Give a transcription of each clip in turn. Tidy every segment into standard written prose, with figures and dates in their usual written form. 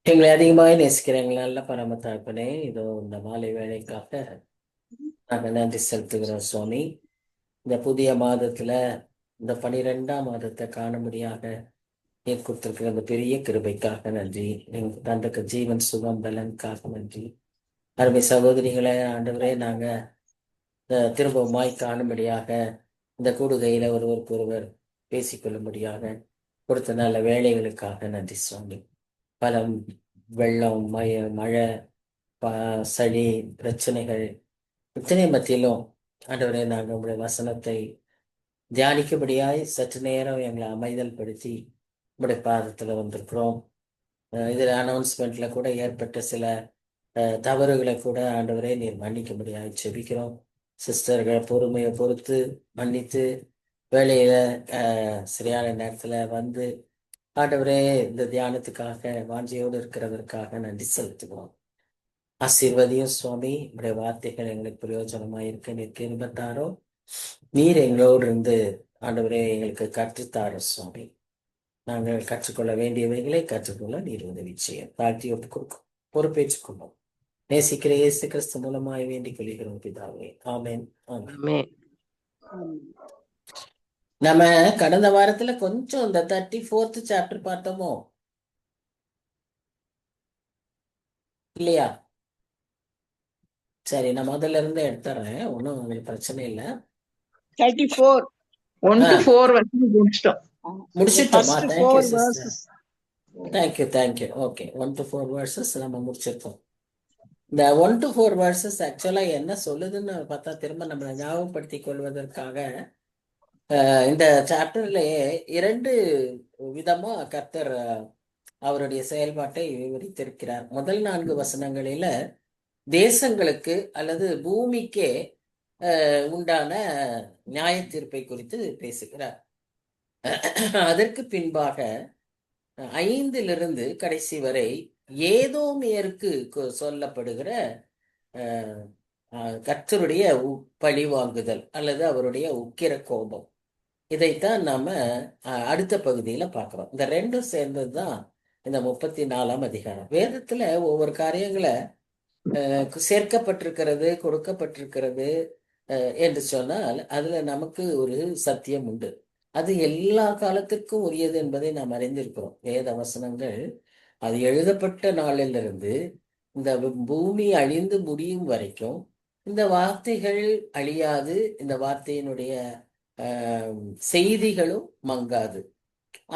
எங்களை அதிகமாக நேசிக்கிறீங்களா பரம தகப்பனே, இதோ இந்த மாலை வேலைக்காக நாங்கள் நன்றி செலுத்துகிறோம் சுவாமி. இந்த புதிய மாதத்துல இந்த 12ஆம் மாதத்தை காணும்படியாக நீர் கொடுத்திருக்கிற அந்த பெரிய கிருபைக்காக நன்றி. எங்களுக்கு தந்தக்க ஜீவன் சுகம் பலனுக்காக நன்றி. அருமை சகோதரிகளை ஆண்டவரே, நாங்க திரும்பவுமாய் காணும்படியாக இந்த கூடுகையில ஒருவருக்கு ஒருவர் பேசிக்கொள்ளும்படியாக கொடுத்த நல்ல வேலைகளுக்காக நன்றி சுவாமி. பலம், வெள்ளம், மழை, சளி, பிரச்சனைகள் இத்தனை மத்தியிலும் ஆண்டவரே, நாங்கள் உங்களுடைய வசனத்தை தியானிக்கும்படியாய் சற்று நேரம் எங்களை அமைதல் படுத்தி உங்களுடைய பாதத்துல வந்திருக்கிறோம். இதில் அனௌன்ஸ்மெண்ட்ல கூட ஏற்பட்ட சில தவறுகளை கூட ஆண்டவரே நீர் மன்னிக்கும்படியாய் செபிக்கிறோம். சிஸ்டர்கள் பொறுமையை பொறுத்து மன்னித்து வேலையில சரியான நேரத்துல வந்து ஆண்டவரே இந்த தியானத்துக்காக வாஞ்சியோடு இருக்கிறதற்காக நன்றி செலுத்துகிறோம். ஆசீர்வதியும் சுவாமி. உடைய வார்த்தைகள் எங்களுக்கு பிரயோஜனமாக இருக்க நீர் கிருபத்தாரோ. நீர் எங்களோடு இருந்து ஆண்டவரே எங்களுக்கு கற்றுத்தாரோ சுவாமி. நாங்கள் கற்றுக்கொள்ள வேண்டியவைகளை கற்றுக்கொள்ள நீர் உதவி செய்ய தாழ்த்தி ஒப்பு கொடுக்கும் பொறுப்பேற்றுக் கொள்வோம். நேசிக்கிற இயேசு கிறிஸ்து மூலமாய் வேண்டிக் கொள்கிறோம் பிதாவே. ஆமென். ஆமென். நம்ம கடந்த வாரத்துல கொஞ்சம் இந்த 34th சாப்டர் பார்த்தோமோ இல்லையா? சரி, நான் முதல்ல இருந்து எடுத்துறேன், ஒன்றும் உங்களுக்கு பிரச்சனை இல்லை. 34 1 to 4 வரைக்கும் முடிச்சிட்டோமா? Thank you sister, thank you. Okay, 1 to 4 verses நம்ம முடிச்சிருக்கோம். இந்த 1 to 4 verses ஆக்சுவலா என்ன சொல்லுதுன்னு பார்த்தா திரும்ப நம்மளை ஞாபகப்படுத்திக் கொள்வதற்காக இந்த சாப்டர்லயே 2 விதமா கர்த்தர் அவருடைய செயல்பாட்டை விவரித்திருக்கிறார். முதல் 4 வசனங்களில தேசங்களுக்கு அல்லது பூமிக்கே உண்டான நியாய தீர்ப்பை குறித்து பேசுகிறார். அதற்கு பின்பாக 5 கடைசி வரை ஏதோமியருக்கு சொல்லப்படுகிற கர்த்தருடைய பழிவாங்குதல் அல்லது அவருடைய உக்கிர கோபம், இதைத்தான் நாம அடுத்த பகுதியில பார்க்கிறோம். இந்த ரெண்டும் சேர்ந்ததுதான் இந்த 34ஆம் அதிகாரம். வேதத்துல ஒவ்வொரு காரியங்களை சேர்க்கப்பட்டிருக்கிறது, கொடுக்கப்பட்டிருக்கிறது என்று சொன்னால் அதுல நமக்கு ஒரு சத்தியம் உண்டு. அது எல்லா காலத்திற்கும் உரியது என்பதை நாம் அறிந்திருக்கிறோம். வேத வசனங்கள் அது எழுதப்பட்ட நாளிலிருந்து இந்த பூமி அழிந்து முடியும் வரைக்கும் இந்த வார்த்தைகள் அழியாது, இந்த வார்த்தையினுடைய செய்திகளும் மங்காது.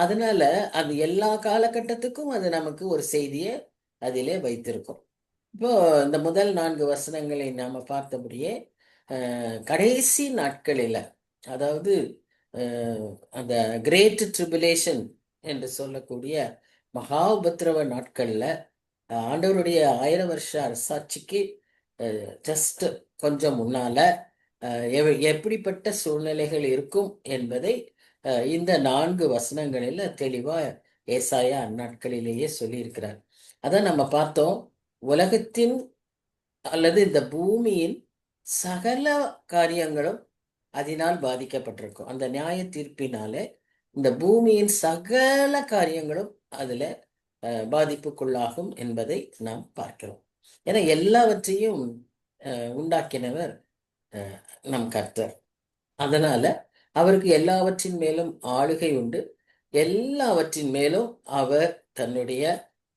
அதனால அது எல்லா காலகட்டத்துக்கும் அது நமக்கு ஒரு செய்தியை அதிலே வைத்திருக்கும். இப்போ இந்த முதல் 4 வசனங்களை நாம பார்த்தபடியே கடைசி நாட்களில, அதாவது அந்த கிரேட் ட்ரிபுலேஷன் என்று சொல்லக்கூடிய மகா உபத்திரவ நாட்கள்ல ஆண்டவருடைய 1000 வருஷ அரசாட்சிக்கு ஜஸ்ட் கொஞ்சம் முன்னால எப்படிப்பட்ட சூழ்நிலைகள் இருக்கும் என்பதை இந்த 4 வசனங்களில தெளிவா ஏசாயா அந்நாட்களிலேயே சொல்லியிருக்கிறார். அதான் நம்ம பார்த்தோம். உலகத்தின் அல்லது இந்த பூமியின் சகல காரியங்களும் அதனால் பாதிக்கப்பட்டிருக்கும். அந்த நியாய தீர்ப்பினாலே இந்த பூமியின் சகல காரியங்களும் அதுல பாதிப்புக்குள்ளாகும் என்பதை நாம் பார்க்கிறோம். ஏன்னா எல்லாவற்றையும் உண்டாக்கினவர் நம் கர்த்தர். அதனால அவருக்கு எல்லாவற்றின் மேலும் ஆளுகை உண்டு. எல்லாவற்றின் மேலும் அவர் தன்னுடைய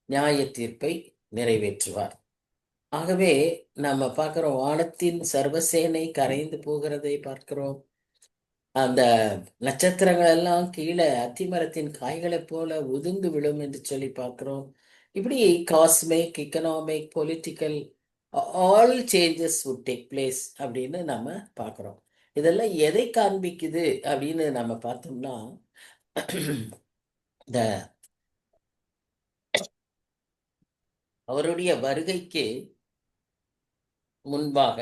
நியாய தீர்ப்பை நிறைவேற்றுவார். ஆகவே நம்ம பார்க்கிறோம், வானத்தின் சர்வசேனை கரைந்து போகிறதை பார்க்கிறோம். அந்த நட்சத்திரங்கள் எல்லாம் கீழே அத்திமரத்தின் காய்களைப் போல உதிர்ந்து விழும் என்று சொல்லி பார்க்கிறோம். இப்படி cosmic, economic, political all changes would take place அப்படின்னு நம்ம பார்க்கிறோம். இதெல்லாம் எதை காண்பிக்குது அப்படின்னு நம்ம பார்த்தோம்னா, இந்த அவருடைய வருகைக்கு முன்பாக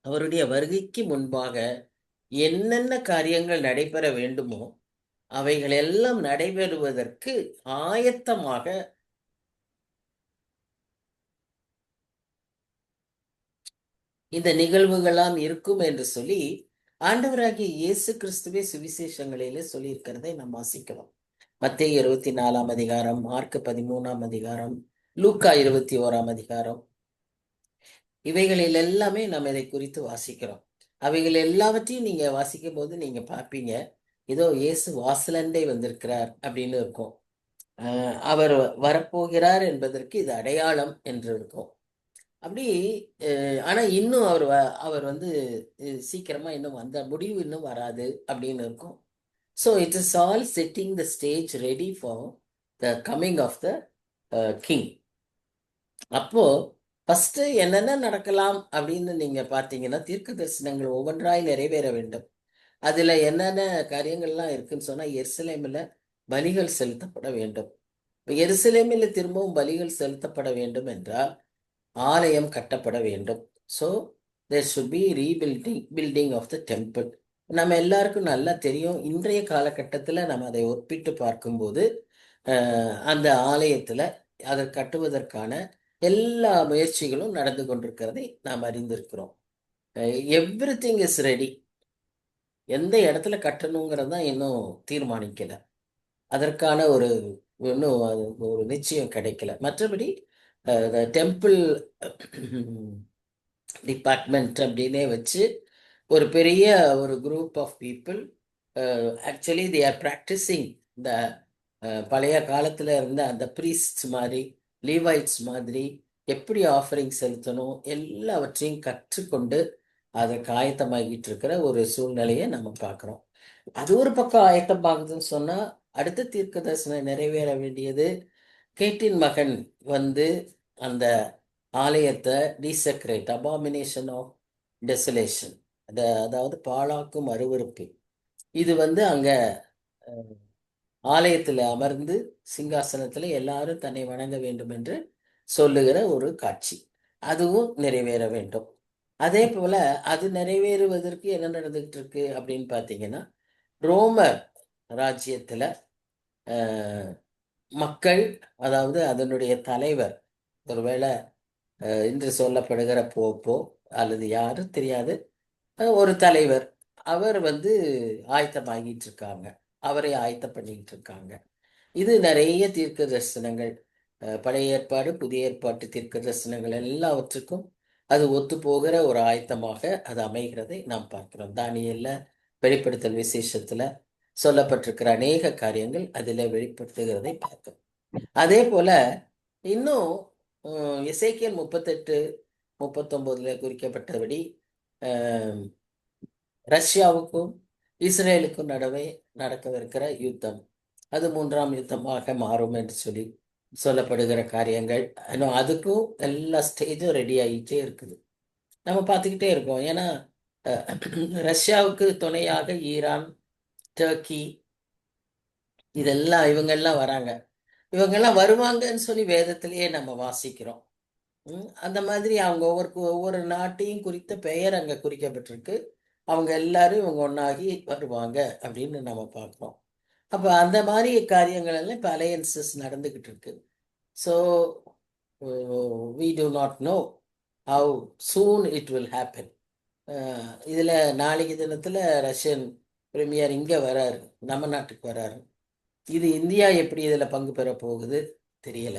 அவருடைய வருகைக்கு முன்பாக என்னென்ன காரியங்கள் நடைபெற வேண்டுமோ அவைகள் எல்லாம் நடைபெறுவதற்கு ஆயத்தமாக இந்த நிகழ்வுகளாம் இருக்கும் என்று சொல்லி ஆண்டவராகிய இயேசு கிறிஸ்துவே சுவிசேஷங்களிலே சொல்லியிருக்கிறதை நாம் வாசிக்கிறோம். மத்தேயு 24ஆம் அதிகாரம், மார்க் 13ஆம் அதிகாரம், லூக்கா 21ஆம் அதிகாரம், இவைகளில் எல்லாமே நாம் இதை குறித்து வாசிக்கிறோம். அவைகள் எல்லாவற்றையும் நீங்க வாசிக்கும் போது நீங்க பார்ப்பீங்க, இதோ இயேசு வாசலண்டே வந்திருக்கிறார் அப்படின்னு இருக்கும். அவர் வரப்போகிறார் என்பதற்கு இது அடையாளம் என்று இருக்கும். அப்படி ஆனா இன்னும் அவர் வந்து சீக்கிரமா இன்னும் வந்த முடிவு இன்னும் வராது அப்படின்னு இருக்கும். So it is all setting the stage ready for the coming of the king. அப்போ ஃபர்ஸ்ட் என்னென்ன நடக்கலாம் அப்படின்னு நீங்க பார்த்தீங்கன்னா, தீர்க்க தரிசனங்கள் ஒவ்வொன்றாய் நிறைவேற வேண்டும். அதுல என்னென்ன காரியங்கள்லாம் இருக்குன்னு சொன்னா, எருசலேமில் பலிகள் செலுத்தப்பட வேண்டும். இப்ப எருசலேமில் திரும்பவும் பலிகள் செலுத்தப்பட வேண்டும் என்றால் ஆலயம் கட்டப்பட வேண்டும். So there should be building of the temple. நம்ம எல்லாருக்கும் நல்லா தெரியும், இன்றைய காலகட்டத்தில் நம்ம அதை ஒப்பிட்டு பார்க்கும்போது அந்த ஆலயத்தில் அதை கட்டுவதற்கான எல்லா முயற்சிகளும் நடந்து கொண்டிருக்கிறதை நாம் அறிந்திருக்கிறோம். Every thing is ready. எந்த இடத்துல கட்டணுங்கிறது தான் இன்னும் தீர்மானிக்கல. அதற்கான இன்னும் ஒரு நிச்சயம் கிடைக்கல. மற்றபடி டெம்பிள் டிபார்ட்மெண்ட் அப்படின்னே வச்சு ஒரு பெரிய ஒரு group of people actually they are practising இந்த பழைய காலத்தில் இருந்த அந்த ப்ரீஸ்ட் மாதிரி, லீவைட்ஸ் மாதிரி எப்படி ஆஃபரிங் செலுத்தணும் எல்லாவற்றையும் கற்றுக்கொண்டு அதற்கு ஆயத்தமாகிட்டு இருக்கிற ஒரு சூழ்நிலையை நம்ம பார்க்குறோம். அது ஒரு பக்கம் ஆயத்தமாகுதுன்னு சொன்னா, அடுத்த தீர்க்க தரிசனம் நிறைவேற வேண்டியது, கேட்டின் மகன் வந்து அந்த ஆலயத்தை டீசெக்ரேட், அபாமினேஷன் ஆஃப் டெசலேஷன், அதாவது பாழாக்கும் அருவருப்பு, இது வந்து அங்க ஆலயத்தில் அமர்ந்து சிங்காசனத்தில் எல்லாரும் தன்னை வணங்க வேண்டும் என்று சொல்லுகிற ஒரு காட்சி, அதுவும் நிறைவேற வேண்டும். அதே போல அது நிறைவேறுவதற்கு என்ன நடந்துகிட்டு இருக்கு அப்படின்னு பார்த்தீங்கன்னா, ரோமர் ராஜ்யத்துல மக்கள், அதாவது அதனுடைய தலைவர், ஒருவேளை இன்று சொல்லப்படுகிற போப்போ அல்லது யாரும் தெரியாது, ஒரு தலைவர், அவர் வந்து ஆயத்தமாகிட்டு இருக்காங்க, அவரை ஆயத்தம் பண்ணிட்டு இருக்காங்க. இது நிறைய தீர்க்க தரிசனங்கள், பழைய ஏற்பாடு புதிய ஏற்பாட்டு தீர்க்க தரிசனங்கள் எல்லாவற்றுக்கும் அது ஒத்து போகிற ஒரு ஆயத்தமாக அது அமைகிறதை நாம் பார்க்கிறோம். தானியேல்ல, வெளிப்படுத்தல் விசேஷத்துல சொல்லப்பட்டிருக்கிற அநேக காரியங்கள் அதில் வெளிப்படுத்துகிறதை பார்க்கிறோம். அதே போல இன்னும் எசேக்கியேல் 38-39 குறிக்கப்பட்டபடி ரஷ்யாவுக்கும் இஸ்ரேலுக்கும் நடுவே நடக்கவிருக்கிற யுத்தம், அது 3ஆம் யுத்தமாக மாறும் என்று சொல்லப்படுகிற காரியங்கள், இன்னும் அதுக்கும் எல்லா ஸ்டேஜும் ரெடி ஆகிட்டே இருக்குது. நம்ம பார்த்துக்கிட்டே இருக்கோம். ஏன்னா ரஷ்யாவுக்கு துணையாக ஈரான், டர்க்கி, இதெல்லாம் இவங்கெல்லாம் வராங்க. இவங்கெல்லாம் வருவாங்கன்னு சொல்லி வேதத்திலேயே நம்ம வாசிக்கிறோம். அந்த மாதிரி அவங்க ஒவ்வொரு நாட்டையும் குறித்த பெயர் அங்கே குறிக்கப்பட்டிருக்கு. அவங்க எல்லாரும் இவங்க ஒன்றாகி வருவாங்க அப்படின்னு நம்ம பார்க்குறோம். அப்போ அந்த மாதிரி காரியங்கள் எல்லாம் இப்போ அலையன்சஸ் நடந்துக்கிட்டு இருக்கு. So we do not know how soon it will happen. இதில் நாளைக்கு தினத்தில் ரஷ்யன் பிரீமியர் இங்கே வராரு, நம்ம நாட்டுக்கு வராரு. இது இந்தியா எப்படி இதில் பங்கு பெற போகுது தெரியல.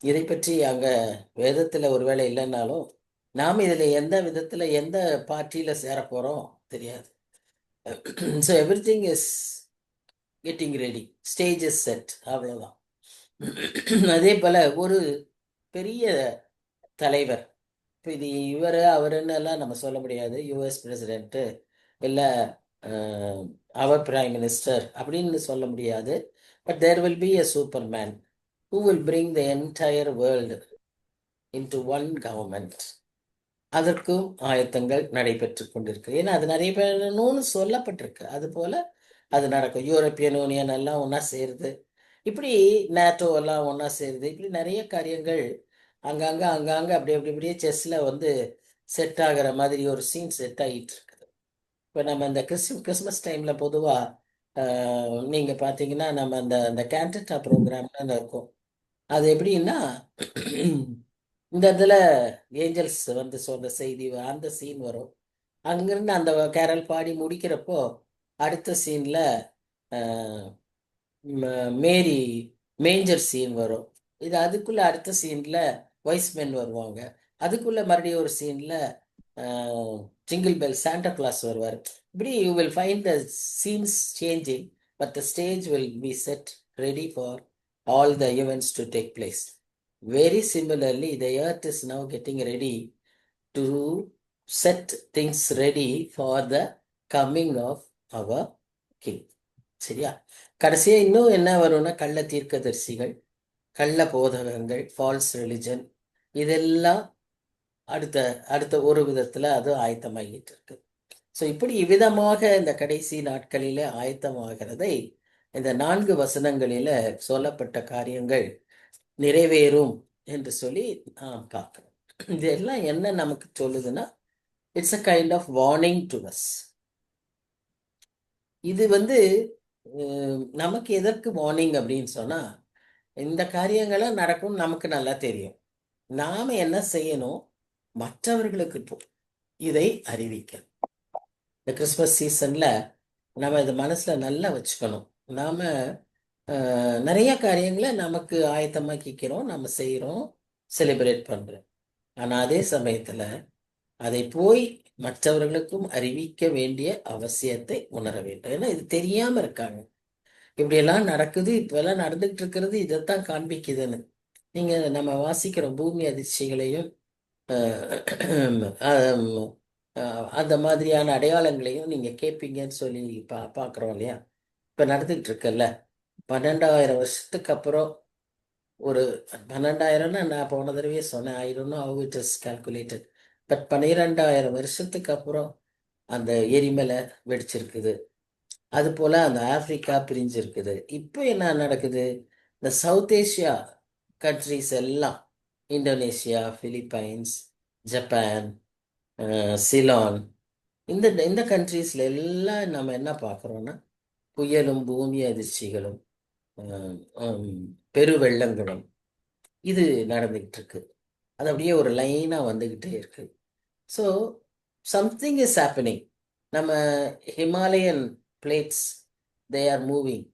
இதை பற்றி அங்கே வேதத்தில் ஒருவேளை இல்லைன்னாலும் நாம் இதில் எந்த விதத்தில் எந்த பார்ட்டியில் சேர போகிறோம் தெரியாது. So every thing is getting ready, stage is set, அவ்வளோதான். அதே போல் ஒரு பெரிய தலைவர், இப்போ இது இவர் அவருன்னு எல்லாம் நம்ம சொல்ல முடியாது, யூஎஸ் பிரசிடென்ட்டு இல்லை அவர் பிரைம் மினிஸ்டர் அப்படின்னு சொல்ல முடியாது. But there will be a superman who will bring the entire world into one government. அதற்கும் ஆயத்தங்கள் நடைபெற்று கொண்டிருக்கு. ஏன்னா அது நடைபெறணும்னு சொல்லப்பட்டிருக்கு. அது போல அது நடக்கும். யூரோப்பியன் யூனியன் எல்லாம் ஒன்றா சேருது, இப்படி நேட்டோ எல்லாம் ஒன்றா சேருது, இப்படி நிறைய காரியங்கள் அங்கங்கே அப்படி அப்படியே செஸ்ல வந்து செட் ஆகிற மாதிரி ஒரு சீன் செட் ஆகிட்டு இருக்குது. இப்போ நம்ம இந்த கிறிஸ்மஸ் டைம்ல பொதுவாக நீங்கள் பார்த்தீங்கன்னா நம்ம அந்த அந்த கேண்டட்டா ப்ரோக்ராம்னு இருக்கும். அது எப்படின்னா இந்த இடத்துல ஏஞ்சல்ஸ் வந்து சொன்ன செய்தி அந்த சீன் வரும். அங்கிருந்து அந்த கேரல் பாடி முடிக்கிறப்போ அடுத்த சீன்ல மேரி மேஞ்சர் சீன் வரும். இது அதுக்குள்ள அடுத்த சீன்ல வைஸ்மென் வருவாங்க. அதுக்குள்ள மறுபடியும் ஒரு சீன்ல ஜிங்கிள் பெல் சாண்டா கிளாஸ் வருவார். இப்படி you will find the scenes changing, but the stage will be set ready for all the events to take place. Very similarly, the earth is now getting ready to set things ready for the coming of our king. சரியா? கடைசியா இன்னும் என்ன வரும்னா கள்ள தீர்க்கதரிசிகள், கள்ள போதகங்கள், falls religion, இதெல்லாம் அடுத்த அடுத்த ஒரு விதத்துல அது ஆயத்தமாகிட்டு இருக்கு. ஸோ இப்படி இவ்விதமாக இந்த கடைசி நாட்களில ஆயத்தமாகிறதை இந்த 4 வசனங்களில சொல்லப்பட்ட காரியங்கள் நிறைவேறும் என்று சொல்லி நாம் பார்க்கிறோம். இதெல்லாம் என்ன நமக்கு சொல்லுதுன்னா, it's a kind of warning to us. இது வந்து நமக்கு எதற்கு வார்னிங் அப்படின்னு சொன்னா, இந்த காரியங்கள்லாம் நடக்கும் நமக்கு நல்லா தெரியும். நாம என்ன செய்யணும்? மற்றவர்களுக்கு இதை அறிவிக்கணும். இந்த கிறிஸ்மஸ் சீசன்ல நம்ம இதை மனசுல நல்லா வச்சுக்கணும். நாம நிறைய காரியங்களை நமக்கு ஆயத்தமாக்கிக்கிறோம், நம்ம செய்யறோம், செலிப்ரேட் பண்றோம். ஆனா அதே சமயத்துல அதை போய் மற்றவர்களுக்கும் அறிவிக்க வேண்டிய அவசியத்தை உணர வேண்டும். ஏன்னா இது தெரியாம இருக்காங்க. இப்படியெல்லாம் நடக்குது, இப்பெல்லாம் நடந்துகிட்டு இருக்கிறது இதைத்தான் காண்பிக்குதுன்னு. நீங்க நம்ம வாசிக்கிறோம் பூமி அதிர்ச்சிகளையும் அந்த மாதிரியான அடையாளங்களையும் நீங்க கேட்பீங்கன்னு சொல்லி பாக்குறோம் இல்லையா? இப்ப நடந்துகிட்டு இருக்குல்ல, 12,000 வருஷத்துக்கு அப்புறம் ஒரு 12,000ன்னா நான் போன தடவையே சொன்னேன், I don't know how it is calculated, but 12,000 வருஷத்துக்கு அப்புறம் அந்த எரிமலை வெடிச்சிருக்குது. அது போல அந்த ஆப்பிரிக்கா பிரிஞ்சிருக்குது. இப்போ என்ன நடக்குது? இந்த சவுத் ஏசியா கண்ட்ரிஸ் எல்லாம், இந்தோனேஷியா, பிலிப்பைன்ஸ், ஜப்பான், சிலான், இந்த இந்த கண்ட்ரீஸ்ல எல்லாம் நம்ம என்ன பார்க்குறோம்னா, புயலும் பூமி அதிர்ச்சிகளும் பெருவெள்ளங்களும் இது நடந்துகிட்டு இருக்கு. அது அப்படியே ஒரு லைனா வந்துகிட்டே இருக்கு. So something is happening. நம்ம Himalayan plates they are moving.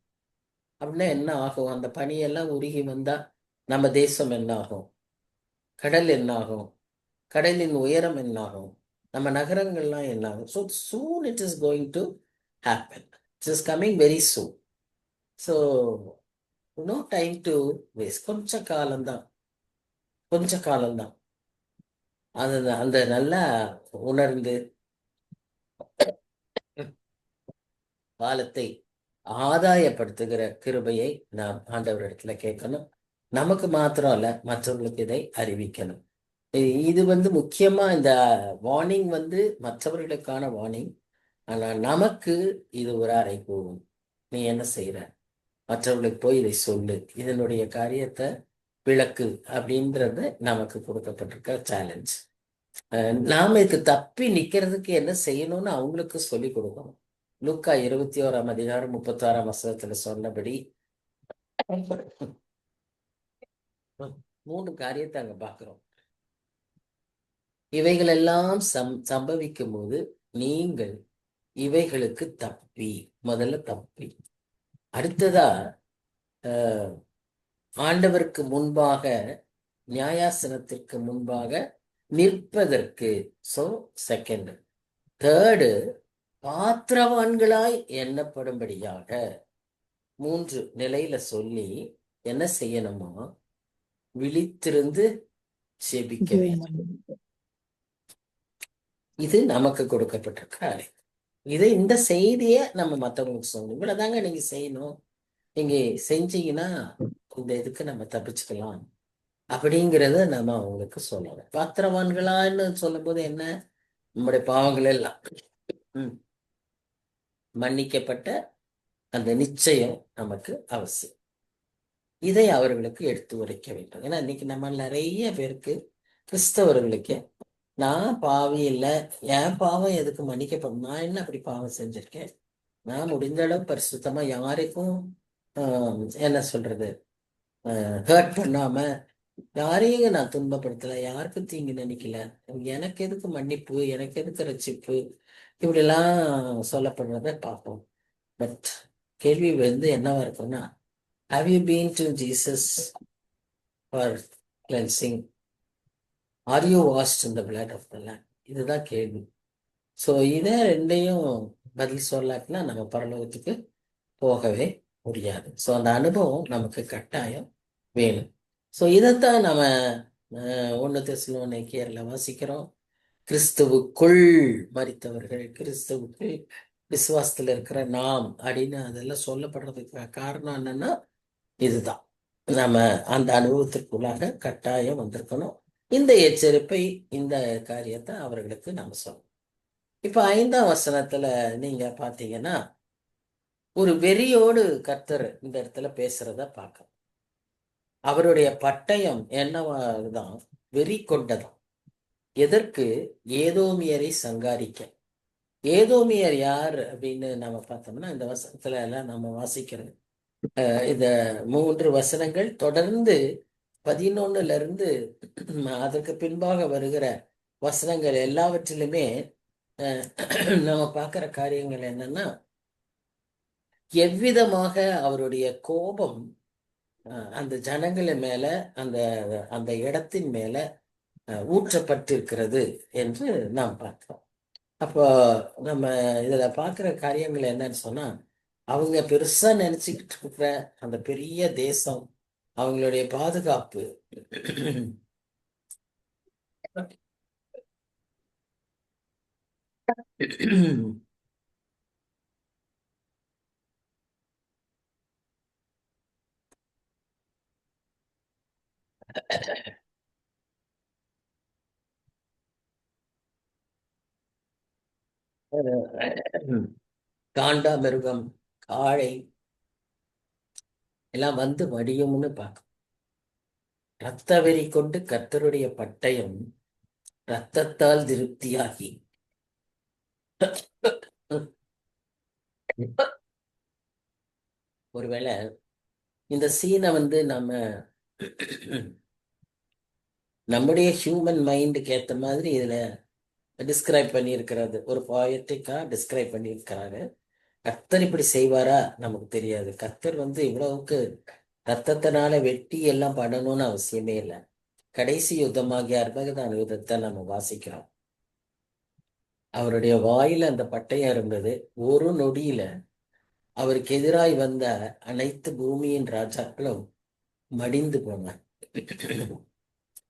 அப்படின்னா என்ன ஆகும்? அந்த பனியெல்லாம் உருகி வந்தா நம்ம தேசம் என்ன ஆகும்? கடல் என்ன ஆகும்? கடலின் உயரம் என்ன ஆகும்? நம்ம நகரங்கள்லாம் என்ன ஆகும்? So soon it is going to happen. It is coming very soon. So no time to waste. கொஞ்ச காலம்தான். அது அந்த நல்லா உணர்ந்து காலத்தை ஆதாயப்படுத்துகிற கிருபையை நாம் ஆண்டவரிடத்துல கேட்கணும். நமக்கு மாத்திரம் இல்ல, மற்றவர்களுக்கு இதை அறிவிக்கணும். இது வந்து முக்கியமா இந்த வார்னிங் வந்து மற்றவர்களுக்கான வார்னிங். ஆனா நமக்கு இது ஒரு அறைகூவம். நீ என்ன செய்யற? மற்றவர்களுக்கு போய் இதை சொல்லு, இதனுடைய காரியத்தை விளக்கு அப்படின்றது நமக்கு கொடுக்கப்பட்டிருக்க சேலஞ்ச். நாம இதுக்கு தப்பி நிக்கிறதுக்கு என்ன செய்யணும்னு அவங்களுக்கு சொல்லி கொடுக்கணும். லூக்கா 21ஆம் அதிகாரம் 36ஆம் வசனத்துல சொன்னபடி 3 காரியத்தை அங்க பாக்குறோம். இவைகள் எல்லாம் சம்பவிக்கும் போது நீங்கள் இவைகளுக்கு முதல்ல தப்பி, அடுத்ததா ஆண்டவருக்கு முன்பாக, நியாயாசனத்திற்கு முன்பாக நிற்பதற்கு. So second. தேர்டு, பாத்திரவான்களாய் எண்ணப்படும்படியாக 3 நிலையில சொல்லி என்ன செய்யணுமா? விழித்திருந்து செபிக்க வேண்டும். இது நமக்கு கொடுக்கப்பட்டிருக்க இந்த செய்திய நம்ம மற்றவங்களுக்கு சொல்லணும். இவ்வளவுதாங்க நீங்க செய்யணும், நீங்க செஞ்சீங்கன்னா இந்த இதுக்கு நம்ம தப்பிச்சுக்கலாம் அப்படிங்கிறத நம்ம அவங்களுக்கு சொல்லணும். பாத்திரவான்களான்னு சொல்லும் போது என்ன? நம்முடைய பாவங்கள் எல்லாம் மன்னிக்கப்பட்ட அந்த நிச்சயம் நமக்கு அவசியம். இதை அவர்களுக்கு எடுத்து உரைக்க வேண்டும். ஏன்னா இன்னைக்கு நம்ம நிறைய பேருக்கு, கிறிஸ்தவர்களுக்கு, நான் பாவி இல்லை, என் பாவம் எதுக்கு மன்னிக்கப்படும், நான் என்ன அப்படி பாவம் செஞ்சிருக்கேன், நான் முடிந்த அளவு பரிசுத்தமா யாருக்கும் என்ன சொல்றது ஹர்ட் பண்ணாம யாரையும் நான் துன்பப்படுத்தல, யாருக்கும் தீங்கு நினைக்கல, எனக்கு எதுக்கு மன்னிப்பு, எனக்கு எதுக்கு ரட்சிப்பு, இப்படிலாம் சொல்லப்படுறத பார்ப்போம். பட் கேள்வி என்னவா இருக்குன்னா, have you been to Jesus for cleansing? Are you washed in the blood of the lamb? இதுதான் கேள்வி. ஸோ இதை ரெண்டையும் பதில் சொல்லாட்டினா நம்ம பரலோகத்துக்கு போகவே முடியாது. ஸோ அந்த அனுபவம் நமக்கு கட்டாயம் வேணும். ஸோ இதைத்தான் நம்ம 1 தெசலோனிக்கேயர்ல வாசிக்கிறோம். கிறிஸ்துவுக்குள் மரித்தவர்கள், கிறிஸ்துவுக்குள் விசுவாசத்துல இருக்கிற நாம் அப்படின்னு அதெல்லாம் சொல்லப்படுறதுக்கு காரணம் என்னன்னா இதுதான். நம்ம அந்த அனுபவத்திற்குள்ளாக கட்டாயம் வந்திருக்கணும். இந்த எச்சரிப்பை, இந்த காரியத்தை அவர்களுக்கு நம்ம சொல்லணும். இப்ப 5ஆம் வசனத்துல நீங்க பாத்தீங்கன்னா ஒரு வெறியோடு கர்த்தர் இந்த இடத்துல பேசுறத பார்க்கலாம். அவருடைய பட்டயம் என்னவாதான்? வெறி கொண்டதாம். எதற்கு? ஏதோமியரை சங்காரிக்க. ஏதோமியர் யார் அப்படின்னு நம்ம பார்த்தோம்னா இந்த வசனத்துல எல்லாம் நம்ம வாசிக்கிறது இந்த 3 வசனங்கள் தொடர்ந்து 11ல இருந்து அதற்கு பின்பாக வருகிற வசனங்கள் எல்லாவற்றிலுமே நம்ம பார்க்கிற காரியங்கள் என்னன்னா, எவ்விதமாக அவருடைய கோபம் அந்த ஜனங்கள் மேல, அந்த அந்த இடத்தின் மேல ஊற்றப்பட்டிருக்கிறது என்று நாம் பார்க்கிறோம். அப்போ நம்ம இதுல பார்க்கிற காரியங்கள் என்னன்னு சொன்னா, அவங்க பெருசா நினைச்சுக்கிட்டு இருக்கிற அந்த பெரிய தேசம், அவங்களுடைய பாதுகாப்பு, காண்டாமிருகம், காளை எல்லாம் வந்து வடியும்னு பார்க்க. இரத்த வெறி கொண்டு கர்த்தருடைய பட்டயம் இரத்தத்தால் திருப்தியாகி. ஒருவேளை இந்த சீனை நம்ம நம்முடைய ஹியூமன் மைண்டுக்கு ஏத்த மாதிரி இதுல டிஸ்கிரைப் பண்ணியிருக்கிறது, ஒரு போயட்டிக்கா டிஸ்கிரைப் பண்ணியிருக்கிறாரு. கர்த்தர் இப்படி செய்வாரா நமக்கு தெரியாது. கர்த்தர் இவ்வளவுக்கு ரத்தத்தினால வெட்டி எல்லாம் பண்ணணும்னு அவசியமே இல்லை. கடைசி யுத்தமாகிய அர்பகதான் யுத்தத்தை நம்ம வாசிக்கிறோம். அவருடைய வாயில அந்த பட்டயம் இருந்தது. ஒரு நொடியில அவருக்கு எதிராய் வந்த அனைத்து பூமியின் ராஜாக்களும் மடிந்து போனார்.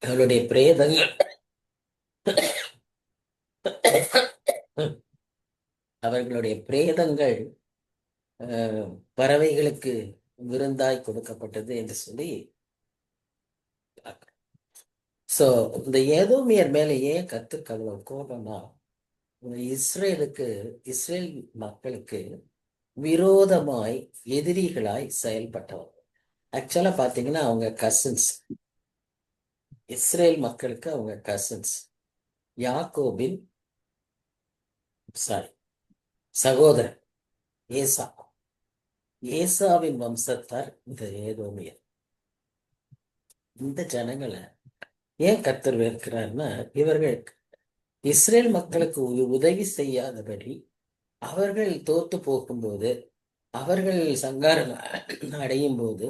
அவருடைய பிரேதங்கள் அவர்களுடைய பிரேதங்கள் பறவைகளுக்கு விருந்தாய் கொடுக்கப்பட்டது என்று சொல்லி. சோ இந்த ஏதோமியர் மேல ஏன் கர்த்தருக்கு அவ்வளவு கோபம்னா, இஸ்ரேல் மக்களுக்கு விரோதமாய் எதிரிகளாய் செயல்பட்டவர். ஆக்சுவலா பாத்தீங்கன்னா அவங்க கசின்ஸ். இஸ்ரேல் மக்களுக்கு அவங்க கசின்ஸ். யாக்கோபின் சாரி சகோதரன் ஏசா. ஏசாவின் வம்சத்தார் இந்த ஏதோமியர். இந்த ஜனங்களை ஏன் கர்த்தர் வெறுக்கிறார்னா, இவர்கள் இஸ்ரேல் மக்களுக்கு உதவி செய்யாதபடி அவர்கள் தோத்து போகும்போது, அவர்கள் சங்காரம் அடையும் போது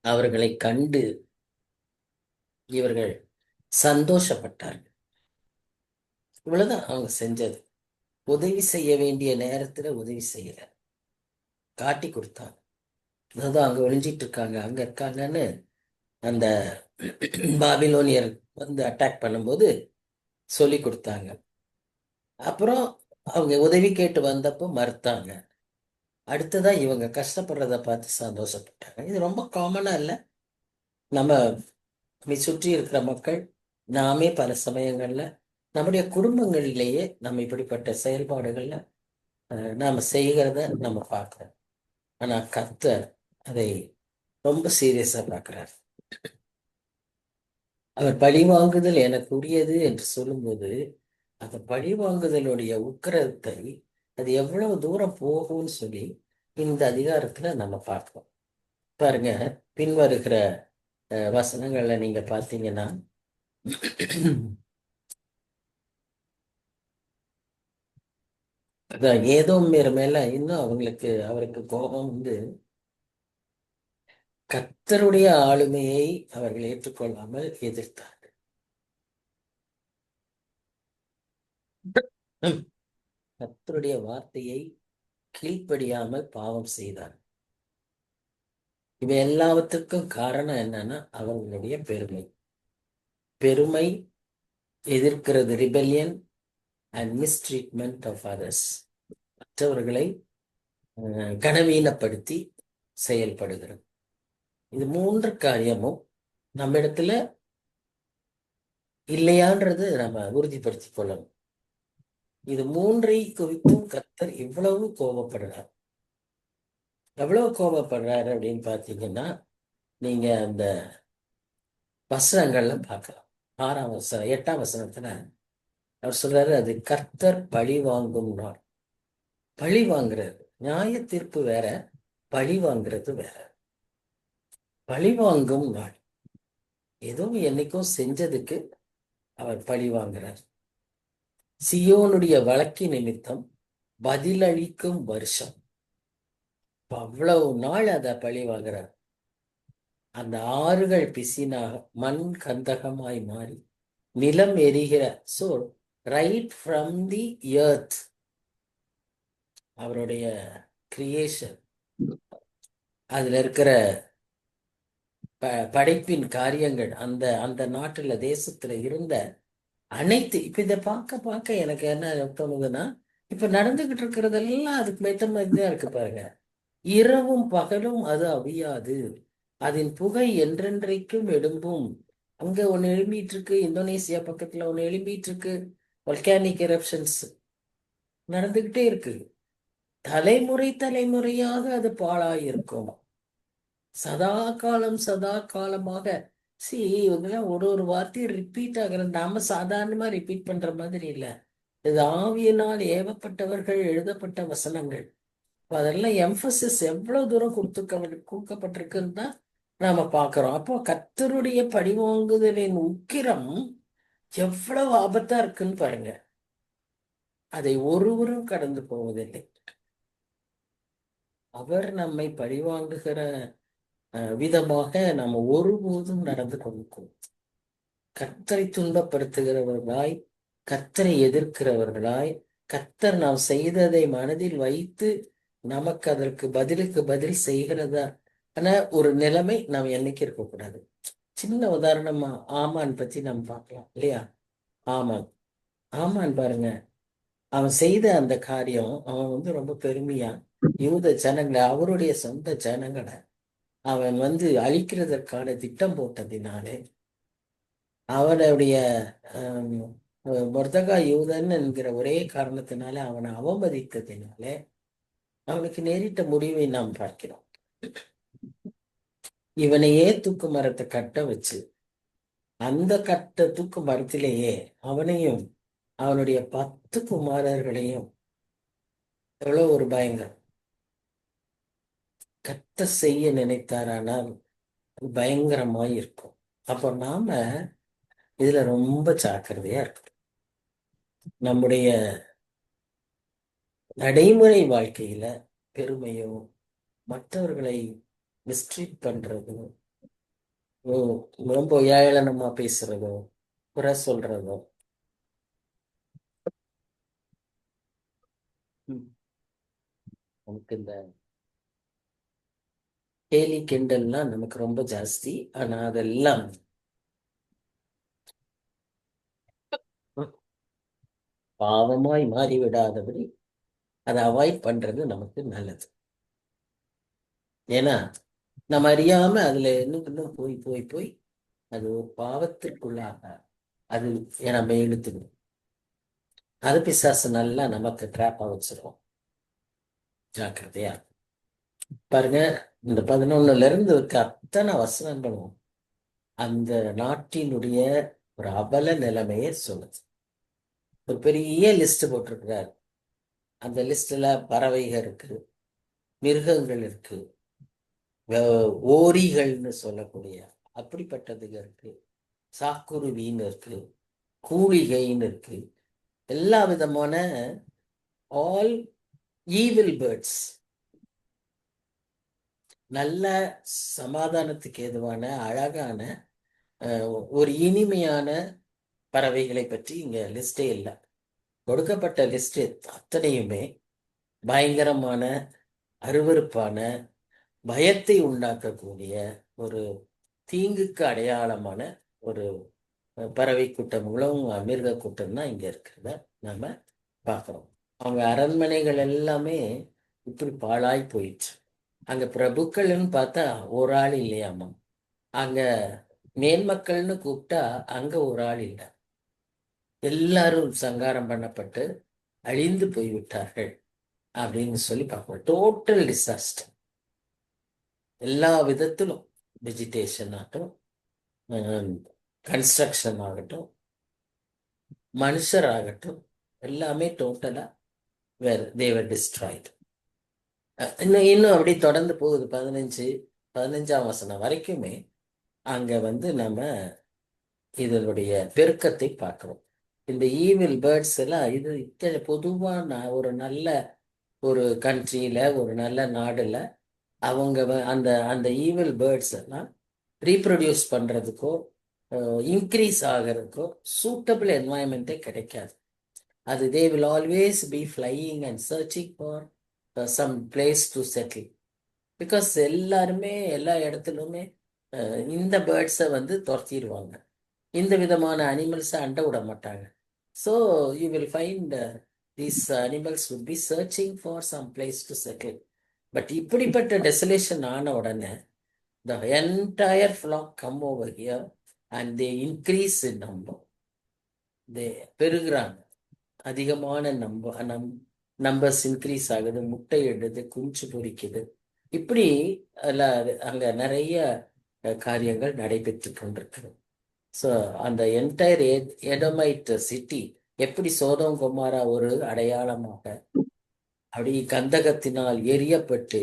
அவர்களை கண்டு இவர்கள் சந்தோஷப்பட்டார்கள். இவ்வளவுதான் அவங்க செஞ்சது. உதவி செய்ய வேண்டிய நேரத்துல உதவி செய்யல, காட்டி கொடுத்தாங்க. அதான் அங்க ஒழிஞ்சிட்டு இருக்காங்க, அங்க இருக்காங்கன்னு அந்த பாபிலோனியர் அட்டாக் பண்ணும்போது சொல்லி கொடுத்தாங்க. அப்புறம் அவங்க உதவி கேட்டு வந்தப்போ மறுத்தாங்க. அடுத்ததான் இவங்க கஷ்டப்படுறத பார்த்து சந்தோஷப்பட்டாங்க. இது ரொம்ப காமனா இல்ல? நம்ம சுற்றி இருக்கிற மக்கள், நாமே பல சமயங்கள்ல நம்முடைய குடும்பங்களிலேயே நம்ம இப்படிப்பட்ட செயல்பாடுகள்ல நாம செய்கிறத நம்ம பார்க்கிறோம். ஆனா கர்த்தர் அதை ரொம்ப சீரியஸா பார்க்கிறார். அவர் பழிவாங்குதல் எனக்கு உரியது என்று சொல்லும்போது, அந்த பழிவாங்குதலுடைய உக்கிரத்தை அது எவ்வளவு தூரம் போகும்னு சொல்லி இந்த அதிகாரத்துல நம்ம பார்க்கிறோம். பாருங்க, பின்வருகிற வசனங்கள்ல நீங்க பார்த்தீங்கன்னா அதான் ஏதோம் மேல இன்னும் அவருக்கு கோபம் வந்து கர்த்தருடைய ஆளுமையை அவர்கள் ஏற்றுக்கொள்ளாமல் எதிர்த்தார்கள். கர்த்தருடைய வார்த்தையை கீழ்ப்படியாமல் பாவம் செய்தார். இவை எல்லாவற்றுக்கும் காரணம் என்னன்னா அவர்களுடைய பெருமை எதிர்க்கிறது, ரிபெலியன் அண்ட் மிஸ்ட்ரீட்மெண்ட் ஆஃப் அதர்ஸ், மற்றவர்களை கனவீனப்படுத்தி செயல்படுகிறது. இது மூன்று காரியமும் நம்ம இடத்துல இல்லையான்றது நம்ம உறுதிப்படுத்திக் கொள்ளணும். இது மூன்றை குறித்தும் கர்த்தர் இவ்வளவு கோபப்படுறார். எவ்வளவு கோபப்படுறாரு அப்படின்னு பார்த்தீங்கன்னா, நீங்க அந்த வசனங்கள்ல பார்க்கலாம். 6ஆம் வசனம் 8ஆம் வசனத்துல அவர் சொல்றாரு, அது கர்த்தர் பழி வாங்கும் நாள். பழி வாங்குறது, நியாய தீர்ப்பு வேற, பழி வாங்குறது வேற. பழி வாங்கும் நாள், ஏதோ என்னைக்கும் செஞ்சதுக்கு அவர் பழி வாங்குறார். சியோனுடைய வழக்கு நிமித்தம் பதிலளிக்கும் வருஷம். அவ்வளவு நாள் அதை பழி வாங்குறார். அந்த ஆறுகள் பிசினாக மண் கந்தகமாய் மாறி நிலம் எரிகிற, so right from the earth, அவருடைய கிரியேஷன், அதுல இருக்கிற படைப்பின் காரியங்கள், அந்த அந்த நாட்டுல தேசத்துல இருந்த அனைத்து, இப்ப இதை பார்க்க பார்க்க எனக்கு என்ன தோணுதுன்னா, இப்ப நடந்துகிட்டு இருக்கிறதெல்லாம் அதுக்கு ஏற்ற மாதிரி தான் இருக்கு பாருங்க. இரவும் பகலும் அது அவியாது, அதன் புகை என்றென்றைக்கும் எழும்பும். அங்க ஒண்ணு எழும்பிட்டு இருக்கு, இந்தோனேசியா பக்கத்துல ஒண்ணு எழும்பிட்டு இருக்கு, வல்கானிக் எரப்ஷன்ஸ் நடந்துகிட்டே இருக்கு. தலைமுறை தலைமுறையாக அது பாழாயிருக்கும். சதா காலமாக. இவங்கெல்லாம் ஒரு வார்த்தையை ரிப்பீட் ஆகுறது, நாம சாதாரணமா ரிப்பீட் பண்ற மாதிரி இல்ல. இது ஆவியினால் ஏவப்பட்டவர்கள் எழுதப்பட்ட வசனங்கள். அதெல்லாம் எம்பசிஸ் எவ்வளவு தூரம் கொடுக்கப்பட்டிருக்குன்னு தான் நாம பார்க்கிறோம். அப்போ கர்த்தருடைய பழிவாங்குதலின் உக்கிரம் எவ்வளவு ஆபத்தா இருக்குன்னு பாருங்க. அதை ஒருவரும் கடந்து போவதில்லை. அவர் நம்மை பழிவாங்குகிற விதமாக நம்ம ஒருபோதும் நடந்து கொண்டிருக்கோம். கர்த்தரை துன்பப்படுத்துகிறவர்களாய், கர்த்தரை எதிர்க்கிறவர்களாய், கர்த்தர் நாம் செய்ததை மனதில் வைத்து நமக்கு அதற்கு பதிலுக்கு பதில் செய்கிறதா ஒரு நிலைமை நாம் என்னைக்கு இருக்கக்கூடாது. சின்ன உதாரணமா ஆமான் பத்தி நம்ம பார்க்கலாம் இல்லையா? ஆமான் பாருங்க, அவன் செய்த அந்த காரியம், அவன் வந்து ரொம்ப பெருமையா யூத ஜனங்களை, அவருடைய சொந்த ஜனங்களை அவன் வந்து அழிக்கிறதற்கான திட்டம் போட்டதினாலே, அவனுடைய மொர்தகா யூதன் என்கிற ஒரே காரணத்தினால அவனை அவமதித்ததினாலே அவனுக்கு நேரிட்ட முடிவை நாம் பார்க்கிறோம். இவனையே தூக்கு மரத்தை கட்ட வச்சு, அந்த தூக்கு மரத்திலேயே அவனையும் அவனுடைய 10 குமாரர்களையும், எவ்வளவு ஒரு பயங்கரம், கத்த செய்ய நினைத்தாரானால் பயங்கரமாய் இருக்கும். அப்போ நாம இதுல ரொம்ப ஜாக்கிரதையா இருக்கணும். நம்முடைய நடைமுறை வாழ்க்கையில பெருமையோ, மற்றவர்களை மிஸ்ட்ரீட் பண்றதோ, ரொம்ப ஏளனமா பேசுறதோ, குறை சொல்றதோ, நமக்கு இந்த கேலி கிண்டல்லாம் நமக்கு ரொம்ப ஜாஸ்தி. ஆனா அதெல்லாம் பாவமாய் மாறிவிடாதபடி அதை அவாய்ட் பண்றது நமக்கு நல்லது. ஏன்னா நம்ம அறியாம அதுல இன்னும் போய் போய் போய் அது ஒரு பாவத்திற்குள்ளாக அது நம்ம இழுத்துடும். அது பிசாசு நல்லா நமக்கு ட்ராப்பா வச்சிருவோம். ஜாக்கிரதையா பாருங்க. இந்த 11ல இருந்து இருக்க அத்தனை வசனங்களும் அந்த நாட்டினுடைய ஒரு அவல நிலைமையை சொல்லுது. ஒரு பெரிய லிஸ்ட் போட்டிருக்கிறார். அந்த லிஸ்ட்ல பறவைகள் இருக்கு, மிருகங்கள் இருக்கு, ஓரிகள்னு சொல்லக்கூடிய அப்படிப்பட்டதுங்க இருக்கு, சாக்குருவின்னு இருக்கு, கூலிகைன்னு இருக்கு, எல்லா விதமான ஆல் ஈவில் பேர்ட்ஸ், நல்ல சமாதானத்துக்கு ஏதுவான அழகான ஒரு இனிமையான பறவைகளை பற்றி இங்க லிஸ்டே இல்லை. கொடுக்கப்பட்ட லிஸ்ட் அத்தனையுமே பயங்கரமான, அருவருப்பான, பயத்தை உண்டாக்கக்கூடிய ஒரு தீங்குக்கு அடையாளமான ஒரு பறவை கூட்டம், உழவும் மிருக கூட்டம் தான் இங்க இருக்கிறத நாம பார்க்கிறோம். அவங்க அரண்மனைகள் எல்லாமே இப்படி பாழாய் போயிடுச்சு. அங்க பிரபுக்கள்னு பார்த்தா ஒரு ஆள் இல்லையாமா, அங்க மேன்மக்கள்னு கூப்பிட்டா அங்க ஒரு ஆள் இல்லை, எல்லாரும் சங்காரம் பண்ணப்பட்டு அழிந்து போய்விட்டார்கள் அப்படின்னு சொல்லி பார்க்கணும். டோட்டல் டிசாஸ்டர் எல்லா விதத்திலும், வெஜிடேஷன் ஆகட்டும், கன்ஸ்ட்ரக்ஷன் ஆகட்டும், மனுஷராகட்டும், எல்லாமே டோட்டலா தேவர் டிஸ்ட்ராய்டு. இன்னும் அப்படி தொடர்ந்து போகுது. 15ஆம் வசனம் வரைக்குமே அங்க நம்ம இதனுடைய பெருக்கத்தை பார்க்கிறோம். இந்த ஈவில் பேர்ட்ஸ் எல்லாம் இது இத்தனை பொதுவான ஒரு நல்ல ஒரு கண்ட்ரியில, ஒரு நல்ல நாடுல அவங்க அந்த அந்த ஈவில் பேர்ட்ஸ் எல்லாம் ரீப்ரொடியூஸ் பண்றதுக்கோ இன்க்ரீஸ் ஆகிறதுக்கோ சூட்டபிள் என்வாயன்மெண்ட்டே கிடைக்காது. அது they will always be flying and searching for some place to settle. Because எல்லாருமே எல்லா இடத்துலுமே இந்த பேர்ட்ஸை துரத்திடுவாங்க, இந்த விதமான அனிமல்ஸை அண்ட விட மாட்டாங்க. So you will find these animals would be searching for some place to settle. But இப்படிப்பட்ட டெசலேஷன் ஆன உடனே the entire flock come over here and they increase in number. they பெருகுறாங்க, அதிகமான நம்பர்ஸ் இன்க்ரீஸ் ஆகுது, முட்டை இடுது, குஞ்சு பொரிக்குது, இப்படி அங்க நிறைய காரியங்கள் நடைபெற்று கொண்டிருக்கிறது. ஸோ அந்த என்டையர் எடமைட் சிட்டி எப்படி சோதோம் கொமாரா ஒரு அடையாளமாக அப்படி கந்தகத்தினால் எரியப்பட்டு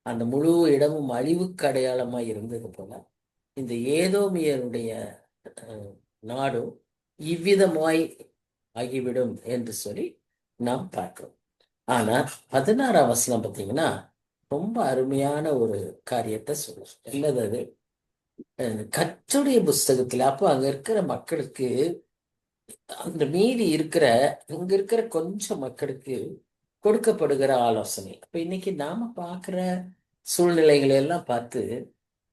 அந்த முழு இடமும் அழிவுக்கு அடையாளமாய் இருந்தது போல இந்த ஏதோமியருடைய நாடும் இவ்விதமாய் ஆகிவிடும் என்று சொல்லி நாம் பார்க்கிறோம். ஆனா 16ஆம் வசனம் பார்த்தீங்கன்னா ரொம்ப அருமையான ஒரு காரியத்தை சொல்லும். என்னது அது? கர்த்தருடைய புஸ்தகத்துல அப்போ அங்க இருக்கிற மக்களுக்கு, அந்த மீதி இருக்கிற இங்க இருக்கிற கொஞ்சம் மக்களுக்கு கொடுக்கப்படுகிற ஆலோசனை. அப்ப இன்னைக்கு நாம பார்க்கிற சூழ்நிலைகளை எல்லாம் பார்த்து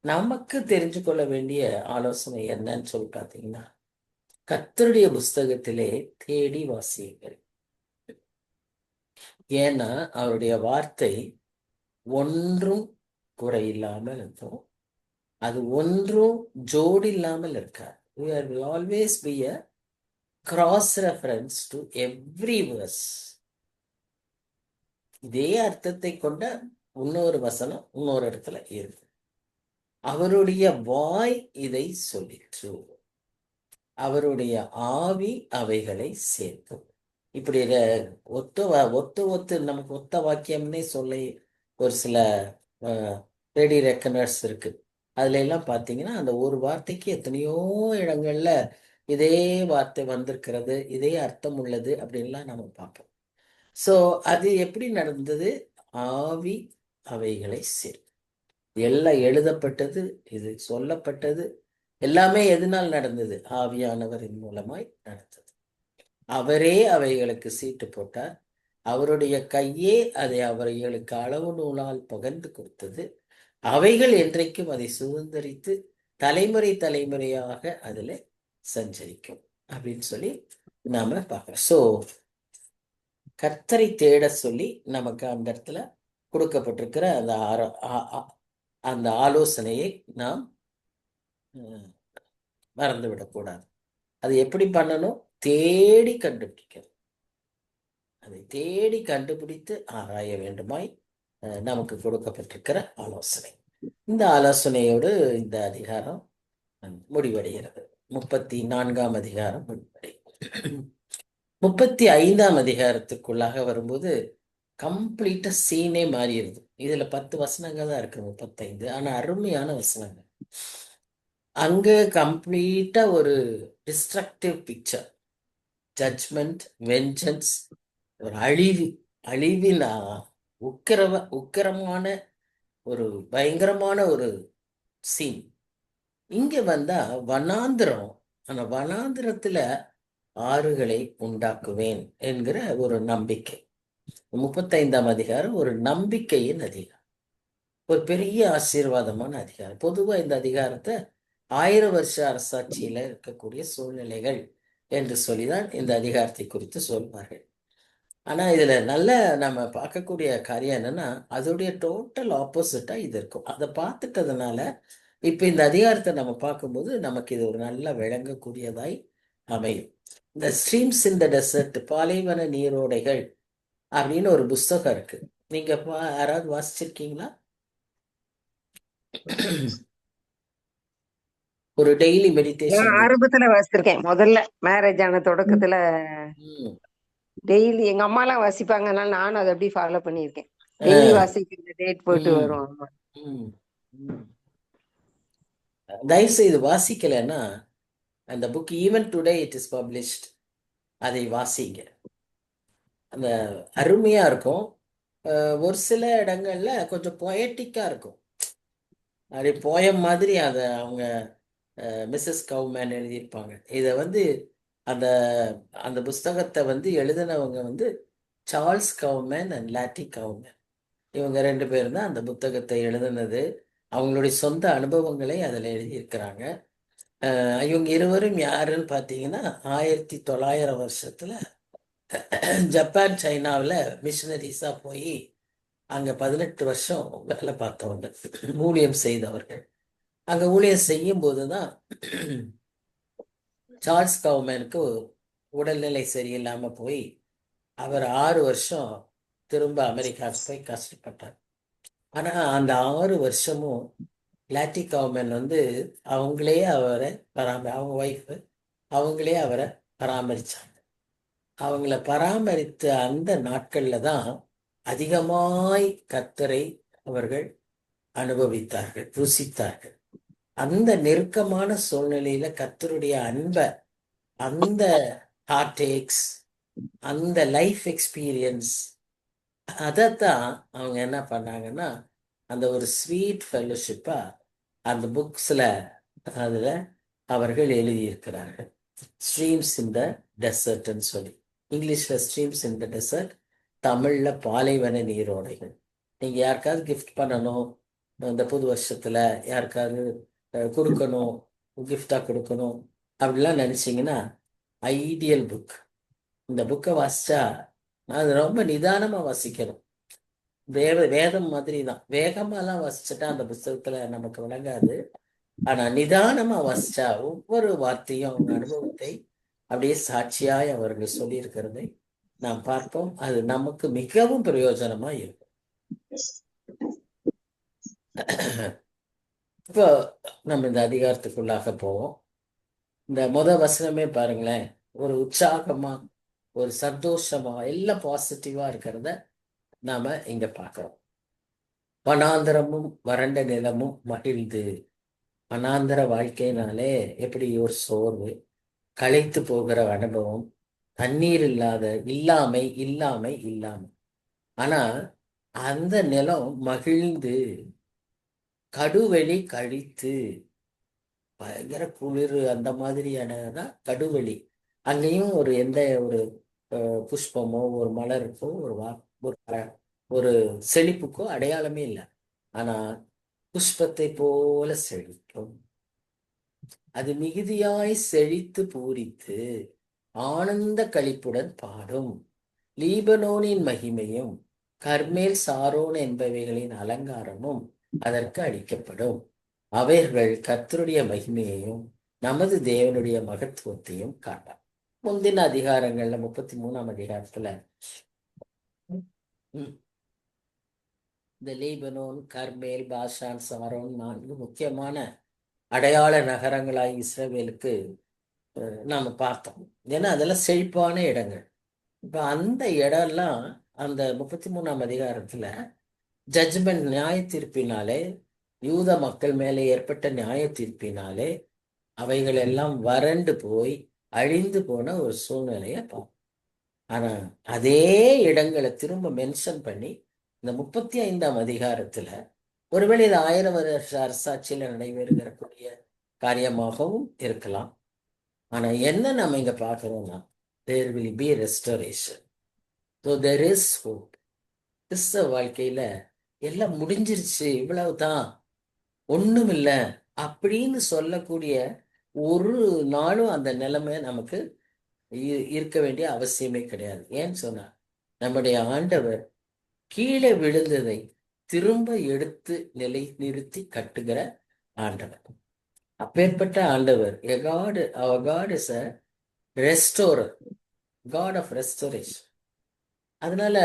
நமக்கு தெரிஞ்சு கொள்ள வேண்டிய ஆலோசனை என்னன்னு சொல்லி பார்த்தீங்கன்னா, கர்த்தருடைய புஸ்தகத்திலே தேடி வாசியுங்கள். ஏன்னா அவருடைய வார்த்தை ஒன்றும் குறையில்லாமல் இருக்கும், அது ஒன்றும் ஜோடி இல்லாமல் இருக்காது. There will always be a cross reference to every verse. இதே அர்த்தத்தை கொண்ட இன்னொரு வசனம் இன்னொரு இடத்துல இருக்கு. அவருடைய வாய் இதை சொல்லிற்று, அவருடைய ஆவி அவைகளை சேர்க்கும். இப்படி ஒத்து நமக்கு ஒத்த வாக்கியம்னே சொல்லி ஒரு சில ரெடி ரெக்கனர்ஸ் இருக்கு. அதுல எல்லாம் பார்த்தீங்கன்னா அந்த ஒரு வார்த்தைக்கு எத்தனையோ இடங்கள்ல இதே வார்த்தை வந்திருக்கிறது, இதே அர்த்தம் உள்ளது அப்படின்லாம் நம்ம பார்ப்போம். ஸோ அது எப்படி நடந்தது? ஆவி அவைகளை சேர்க்கும். எல்லாம் எழுதப்பட்டது, இது சொல்லப்பட்டது, எல்லாமே எதனால் நடந்தது? ஆவியானவரின் மூலமாய் நடந்தது. அவரே அவைகளுக்கு சீட்டு போட்டார், அவருடைய கையே அதை அவர்களுக்கு அளவு நூலால் பகிர்ந்து கொடுத்தது. அவைகள் என்றைக்கும் அதை சுதந்திரித்து தலைமுறை தலைமுறையாக அதுல சஞ்சரிக்கும் அப்படின்னு சொல்லி நாம பார்க்கிறோம். ஸோ கர்த்தரை தேட சொல்லி நமக்கு அந்த இடத்துல கொடுக்கப்பட்டிருக்கிற அந்த ஆலோசனையை நாம் மறந்துவிடக்கூடாது. அது எப்படி பண்ணணும்? தேடி கண்டுபிடிக்கணும். அதை தேடி கண்டுபிடித்து ஆராய வேண்டுமாய் நமக்கு கொடுக்கப்பட்டிருக்கிற ஆலோசனை. இந்த ஆலோசனையோடு இந்த அதிகாரம் முடிவடைகிறது. 34ஆம் அதிகாரம் முடிவடை. 35ஆம் அதிகாரத்துக்குள்ளாக வரும்போது கம்ப்ளீட்டா சீனே மாறிடுது. இதுல 10 வசனங்கள் தான் இருக்கு, 35. ஆனா அருமையான வசனங்கள். அங்க கம்ப்ளீட்டா ஒரு டிஸ்ட்ரக்டிவ் பிக்சர், ஜட்ஜ்மெண்ட், வெஞ்சன்ஸ், ஒரு அழிவின் உக்கிரமான ஒரு பயங்கரமான ஒரு சீன். இங்க வந்தா வனாந்திரம், ஆனா வனாந்திரத்துல ஆறுகளை உண்டாக்குவேன் என்கிற ஒரு நம்பிக்கை. 35ஆம் அதிகாரம் ஒரு நம்பிக்கையின் அதிகாரம், ஒரு பெரிய ஆசீர்வாதமான அதிகாரம். பொதுவா இந்த அதிகாரத்தை 1000 வருஷ அரசாட்சியில இருக்கக்கூடிய சூழ்நிலைகள் என்று சொல்லிதான் இந்த அதிகாரத்தை குறித்து சொல்வார்கள். ஆனா இதுல நல்ல நம்ம பார்க்கக்கூடிய காரியம் என்னன்னா, அதோடைய டோட்டல் ஆப்போசிட்டா இது இருக்கும். அதை பார்த்துட்டதுனால இப்ப இந்த அதிகாரத்தை நம்ம பார்க்கும்போது நமக்கு இது ஒரு நல்ல விளங்கக்கூடியதாய் அமையும். இந்த ஸ்ட்ரீம்ஸ் இன் த டெசர்ட், பாலைவன நீரோடைகள் அப்படின்னு ஒரு புஸ்தகம் இருக்கு. நீங்க யாராவது வாசிச்சிருக்கீங்களா? ஒரு டெய்லி நான் மெடிடேஷன் புக். ஆரம்பத்துல வாசிச்சிருக்கேன். முதல்ல மேரேஜ் ஆன தொடக்கத்துல டெய்லி எங்க அம்மா எல்லாம் வாசிப்பாங்க. அதனால நானும் அதை அப்படியே ஃபாலோ பண்ணியிருக்கேன். டெய்லி வாசிக்கிற டேட் போட்டு வரும். ஆமா. தயவு செய்து வாசிக்கலைன்னா அந்த book even today it is published, அதை வாசிங்க. அந்த அருமையா இருக்கும். ஒரு சில இடங்கள்ல கொஞ்சம் பொயட்டிக்கா இருக்கும். அப்படி போயம் மாதிரி அதை அவங்க மிஸ்ஸஸ் கவுமேன் எழுதியிருப்பாங்க. இதை வந்து அந்த அந்த புஸ்தகத்தை வந்து எழுதினவங்க வந்து சார்ல்ஸ் கவுமேன் அண்ட் லாட்டி கவுமேன். இவங்க 2 பேரும் தான் அந்த புத்தகத்தை எழுதினது. அவங்களுடைய சொந்த அனுபவங்களை அதில் எழுதியிருக்கிறாங்க. இவங்க இருவரும் யாருன்னு பார்த்தீங்கன்னா 1900 வருஷத்துல ஜப்பான் சைனாவில் மிஷினரிஸா போய் அங்க 18 வருஷம் வேலை பார்த்தவங்க, ஊழியம் செய்தவர்கள். அங்க ஊழியம் செய்யும் போதுதான் சார்ல்ஸ் கவுமேனுக்கு உடல்நிலை சரியில்லாம போய் அவர் 6 வருஷம் திரும்ப அமெரிக்காவுக்கு போய் கஷ்டப்பட்டார். ஆனா அந்த 6 வருஷமும் லாட்டி கவுமேன் வந்து அவங்களே அவரை அவங்க ஒய்ஃப் அவங்களே அவரை பராமரிச்சாங்க. அவங்கள பராமரித்த அந்த நாட்கள்ல தான் அதிகமாய் கர்த்தரை அவர்கள் அனுபவித்தார்கள், ருசித்தார்கள். அந்த நெருக்கமான சூழ்நிலையில கர்த்தருடைய அன்பை, அந்த ஹார்டேக்ஸ், அந்த லைஃப் எக்ஸ்பீரியன்ஸ், அதைத்தான் அவங்க என்ன பண்ணாங்கன்னா அந்த ஒரு ஸ்வீட் ஃபெல்லோஷிப்பா அந்த புக்ஸ்ல அதுல அவர்கள் எழுதியிருக்கிறார்கள். ஸ்ட்ரீம்ஸ் இன் த டெசர்ட்னு சொல்லி, இங்கிலீஷ்ல ஸ்ட்ரீம்ஸ் இன் த டெசர்ட், தமிழ்ல பாலைவன நீரோடைகள். நீங்க யாருக்காவது கிஃப்ட் பண்ணணும், இந்த புது வருஷத்துல யாருக்காவது கொடுக்கணும், கிஃப்டா கொடுக்கணும் அப்படிலாம் நினைச்சீங்கன்னா ஐடியல் புக். இந்த புக்கை வாசிச்சா அது ரொம்ப நிதானமா வாசிக்கணும். வேதம் மாதிரி தான். வேகமாலாம் வாசிச்சுட்டா அந்த புஸ்தகத்துல நமக்கு விளங்காது. ஆனா நிதானமா வாசிச்சா ஒவ்வொரு வார்த்தையும் அவங்க அனுபவத்தை அப்படியே சாட்சியாய் அவர்கள் சொல்லியிருக்கிறதை நாம் பார்ப்போம். அது நமக்கு மிகவும் பிரயோஜனமா இருக்கும். இப்போ நம்ம இந்த அதிகாரத்துக்குள்ளாக போவோம். இந்த வசனமே பாருங்களேன், ஒரு உற்சாகமா, ஒரு சந்தோஷமா, எல்லாம் பாசிட்டிவா இருக்கிறத நாம இங்க பார்க்கிறோம். வனாந்தரமும் வறண்ட நிலமும் மகிழ்ந்து. வனாந்தர வாழ்க்கையினாலே எப்படி ஒரு சோர்வு, களைத்து போகிற அனுபவம், தண்ணீர் இல்லாமை இல்லாமை. ஆனா அந்த நிலம் மகிழ்ந்து, கடுவெளி கழித்து, பயங்கர குளிர் அந்த மாதிரியானதான் கடுவெளி. அங்கேயும் ஒரு எந்த ஒரு புஷ்பமோ ஒரு மலருக்கோ ஒரு செழிப்புக்கோ அடையாளமே இல்லை. ஆனா புஷ்பத்தை போல செழிக்கும். அது மிகுதியாய் செழித்து பூரித்து ஆனந்த களிப்புடன் பாடும். லீபனோனின் மகிமையும் கர்மேல் சாரோன் என்பவைகளின் அலங்காரமும் அதற்கு அளிக்கப்படும். அவைகள் கர்த்தருடைய மகிமையையும் நமது தேவனுடைய மகத்துவத்தையும் காட்டார். முந்தின அதிகாரங்கள்ல 33ஆம் அதிகாரத்துல இந்த லீபனோன், கர்மேல், பாஷான், சாரோன் 4 முக்கியமான அடையாள நகரங்களாய் இஸ்ரவேலுக்கு நாம பார்த்தோம். ஏன்னா அதெல்லாம் செழிப்பான இடங்கள். இப்ப அந்த இடம்லாம் அந்த 33ஆம் அதிகாரத்துல ஜட்ஜ்மெண்ட், நியாய தீர்ப்பினாலே, யூத மக்கள் மேலே ஏற்பட்ட நியாய தீர்ப்பினாலே அவைகள் எல்லாம் வறண்டு போய் அழிந்து போன ஒரு சூழ்நிலையை பார்ப்போம். ஆனா அதே இடங்களை திரும்ப மென்ஷன் பண்ணி இந்த 35ஆம் அதிகாரத்துல ஒருவேளை இது 1000 வருஷ அரசாட்சியில நடைபெறுகிறக்கூடிய காரியமாகவும் இருக்கலாம். ஆனா என்ன நம்ம இங்க பார்க்கிறோம்னா, there will be restoration. So there is hope. கிறிஸ்தவ வாழ்க்கையில எல்லாம் முடிஞ்சிருச்சு, இவ்வளவுதான், ஒண்ணும் இல்ல அப்படின்னு சொல்லக்கூடிய ஒரு நாளும் அந்த நிலைமை நமக்கு இருக்க வேண்டிய அவசியமே கிடையாது. ஏன்னு சொன்னா, நம்முடைய ஆண்டவர் கீழே விழுந்ததை திரும்ப எடுத்து நிலை நிறுத்தி கட்டுகிற ஆண்டவர். அப்பேற்பட்ட ஆண்டவர், our God is a restorer, God of restoration. அதனால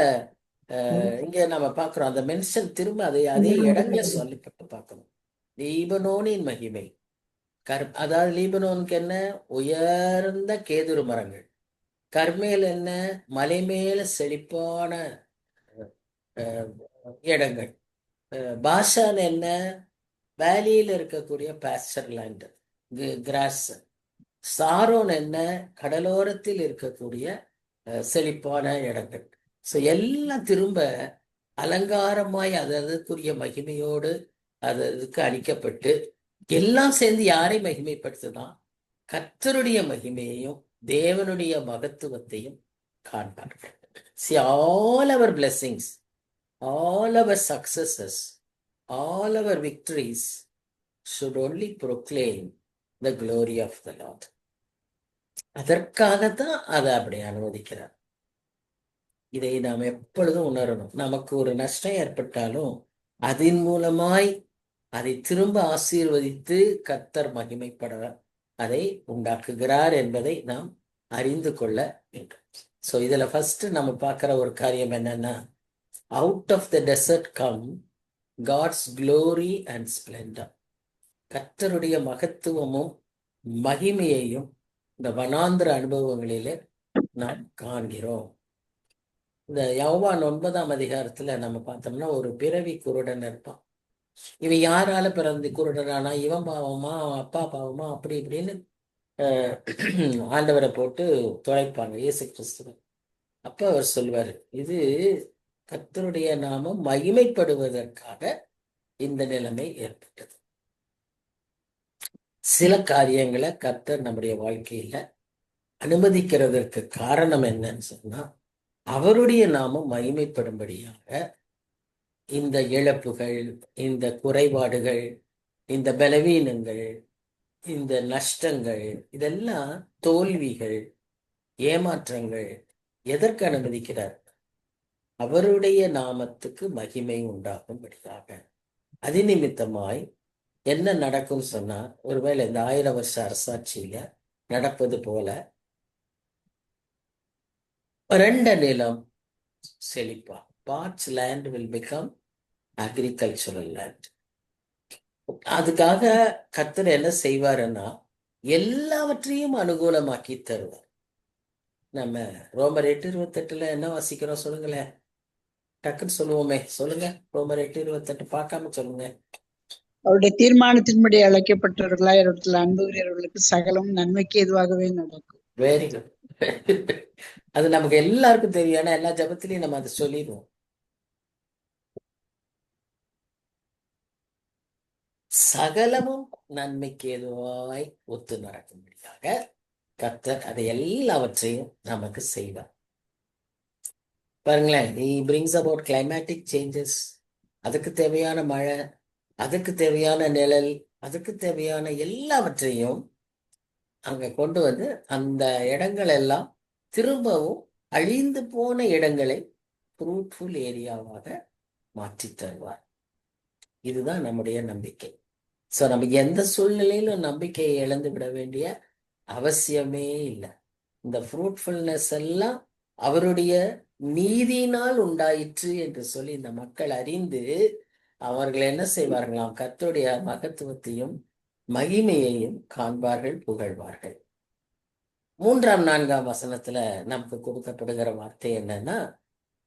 இங்க நம்ம பார்க்கிறோம் அந்த மென்ஷன் திரும்ப அதே இடங்களை சொல்லப்பட்டு பார்க்கணும். லீபனோனின் மகிமை, அதாவது லீபனோனுக்கு என்ன, உயர்ந்த கேதுரு மரங்கள். கர்மேல் என்ன, மலை மேல செழிப்பான இடங்கள். பாஷான் என்ன, வேலியில் இருக்கக்கூடிய பாஸ்டர் லேண்ட், கிராஸ். சாரோன் என்ன, கடலோரத்தில் இருக்கக்கூடிய செழிப்பான இடங்கள். ஸோ எல்லாம் திரும்ப அலங்காரமாய் அதற்குரிய மகிமையோடு அதுக்கு அளிக்கப்பட்டு எல்லாம் சேர்ந்து யாரை மகிமைப்படுத்துதான், கர்த்தருடைய மகிமையையும் தேவனுடைய மகத்துவத்தையும் காண்பார்கள். See, all our blessings, all our successes, all our victories should only proclaim the glory of the Lord. அதற்காகத்தான் அதை அப்படி அனுமதிக்கிறார். இதை நாம் எப்பொழுதும் உணரணும். நமக்கு ஒரு நஷ்டம் ஏற்பட்டாலும் அதன் மூலமாய் அதை திரும்ப ஆசீர்வதித்து கர்த்தர் மகிமைப்பட அதை உண்டாக்குகிறார் என்பதை நாம் அறிந்து கொள்ள வேண்டும். ஸோ இதுல ஃபர்ஸ்ட் நம்ம பார்க்கிற ஒரு காரியம் என்னன்னா, out of the desert come God's glory and splendour. கர்த்தருடைய மகத்துவமும் மகிமையையும் இந்த வனாந்திர அனுபவங்களிலே நாம் காண்கிறோம். இந்த யோவான் 9ஆம் அதிகாரத்துல நம்ம பார்த்தோம்னா ஒரு பிறவி குருடன் இருப்பான். இவன் யாரால பிறந்து குருடனானா, இவன் பாவமா அவன் அப்பா பாவமா அப்படி இப்படின்னு ஆண்டவரை போட்டு துளைப்பாங்க இயேசு கிறிஸ்துவ. அப்ப அவர் சொல்வாரு, இது கர்த்தருடைய நாமம் மகிமைப்படுவதற்காக இந்த நிலைமை ஏற்பட்டது. சில காரியங்களை கர்த்தர் நம்முடைய வாழ்க்கையில அனுமதிக்கிறதற்கு காரணம் என்னன்னு சொன்னா, அவருடைய நாமம் மகிமைப்படும்படியாக இந்த இழப்புகள், இந்த குறைபாடுகள், இந்த பலவீனங்கள், இந்த நஷ்டங்கள், இதெல்லாம் தோல்விகள், ஏமாற்றங்கள் எதற்கு அனுமதிக்கிறார்? அவருடைய நாமத்துக்கு மகிமை உண்டாகும்படியாக. அது நிமித்தமாய் என்ன நடக்கும் சொன்னா, ஒருவேளை இந்த 1000 வருஷ அரசாட்சியில நடப்பது போல ரெண்ட நிலம் செழிப்பா, parts land will become agricultural land. அதுக்காக கர்த்தர் என்ன செய்வாருன்னா எல்லாவற்றையும் அனுகூலமாக்கி தருவார். நம்ம ரோமர் 8:28 என்ன வாசிக்கிறோம் சொல்லுங்களேன், டக்குன்னு சொல்லுவோமே, சொல்லுங்க. ரோமர் 8:28 பார்க்காம சொல்லுங்க. அவருடைய தீர்மானத்தின்படி அழைக்கப்பட்டவர்களாய் அவர்கள் அன்புகிறவர்களுக்கு சகலம் நன்மைக்கு எதுவாகவே நடக்கும். Very good. அது நமக்கு எல்லாருக்கும் தெரியும். ஏன்னா எல்லா ஜபத்திலையும் நம்ம அதை சொல்லிடுவோம். சகலமும் நன்மைக்கு ஏதுவாய் ஒத்து நடக்கும்படியாக கர்த்தர் அதை எல்லாவற்றையும் நமக்கு செய்வார். பாருங்களேன், he brings about climatic changes. அதுக்கு தேவையான மழை, அதுக்கு தேவையான நிழல், அதுக்கு தேவையான எல்லாவற்றையும் அங்க கொண்டு வந்து அந்த இடங்கள் எல்லாம் திரும்பவும் அழிந்து போன இடங்களை ஃப்ரூட்ஃபுல் ஏரியாவாக மாற்றி தருவார். இதுதான் நம்முடைய நம்பிக்கை. ஸோ நமக்கு எந்த சூழ்நிலையிலும் நம்பிக்கையை இழந்து விட வேண்டிய அவசியமே இல்லை. இந்த ஃப்ரூட்ஃபுல்னஸ் எல்லாம் அவருடைய நீதியினால் உண்டாயிற்று என்று சொல்லி இந்த மக்கள் அறிந்து அவர்கள் என்ன செய்வார்களாம், கர்த்தருடைய மகத்துவத்தையும் மகிமையையும் காண்பார்கள், புகழ்வார்கள். 3ஆம் 4ஆம் வசனத்துல நமக்கு கொடுக்கப்படுகிற வார்த்தை என்னன்னா,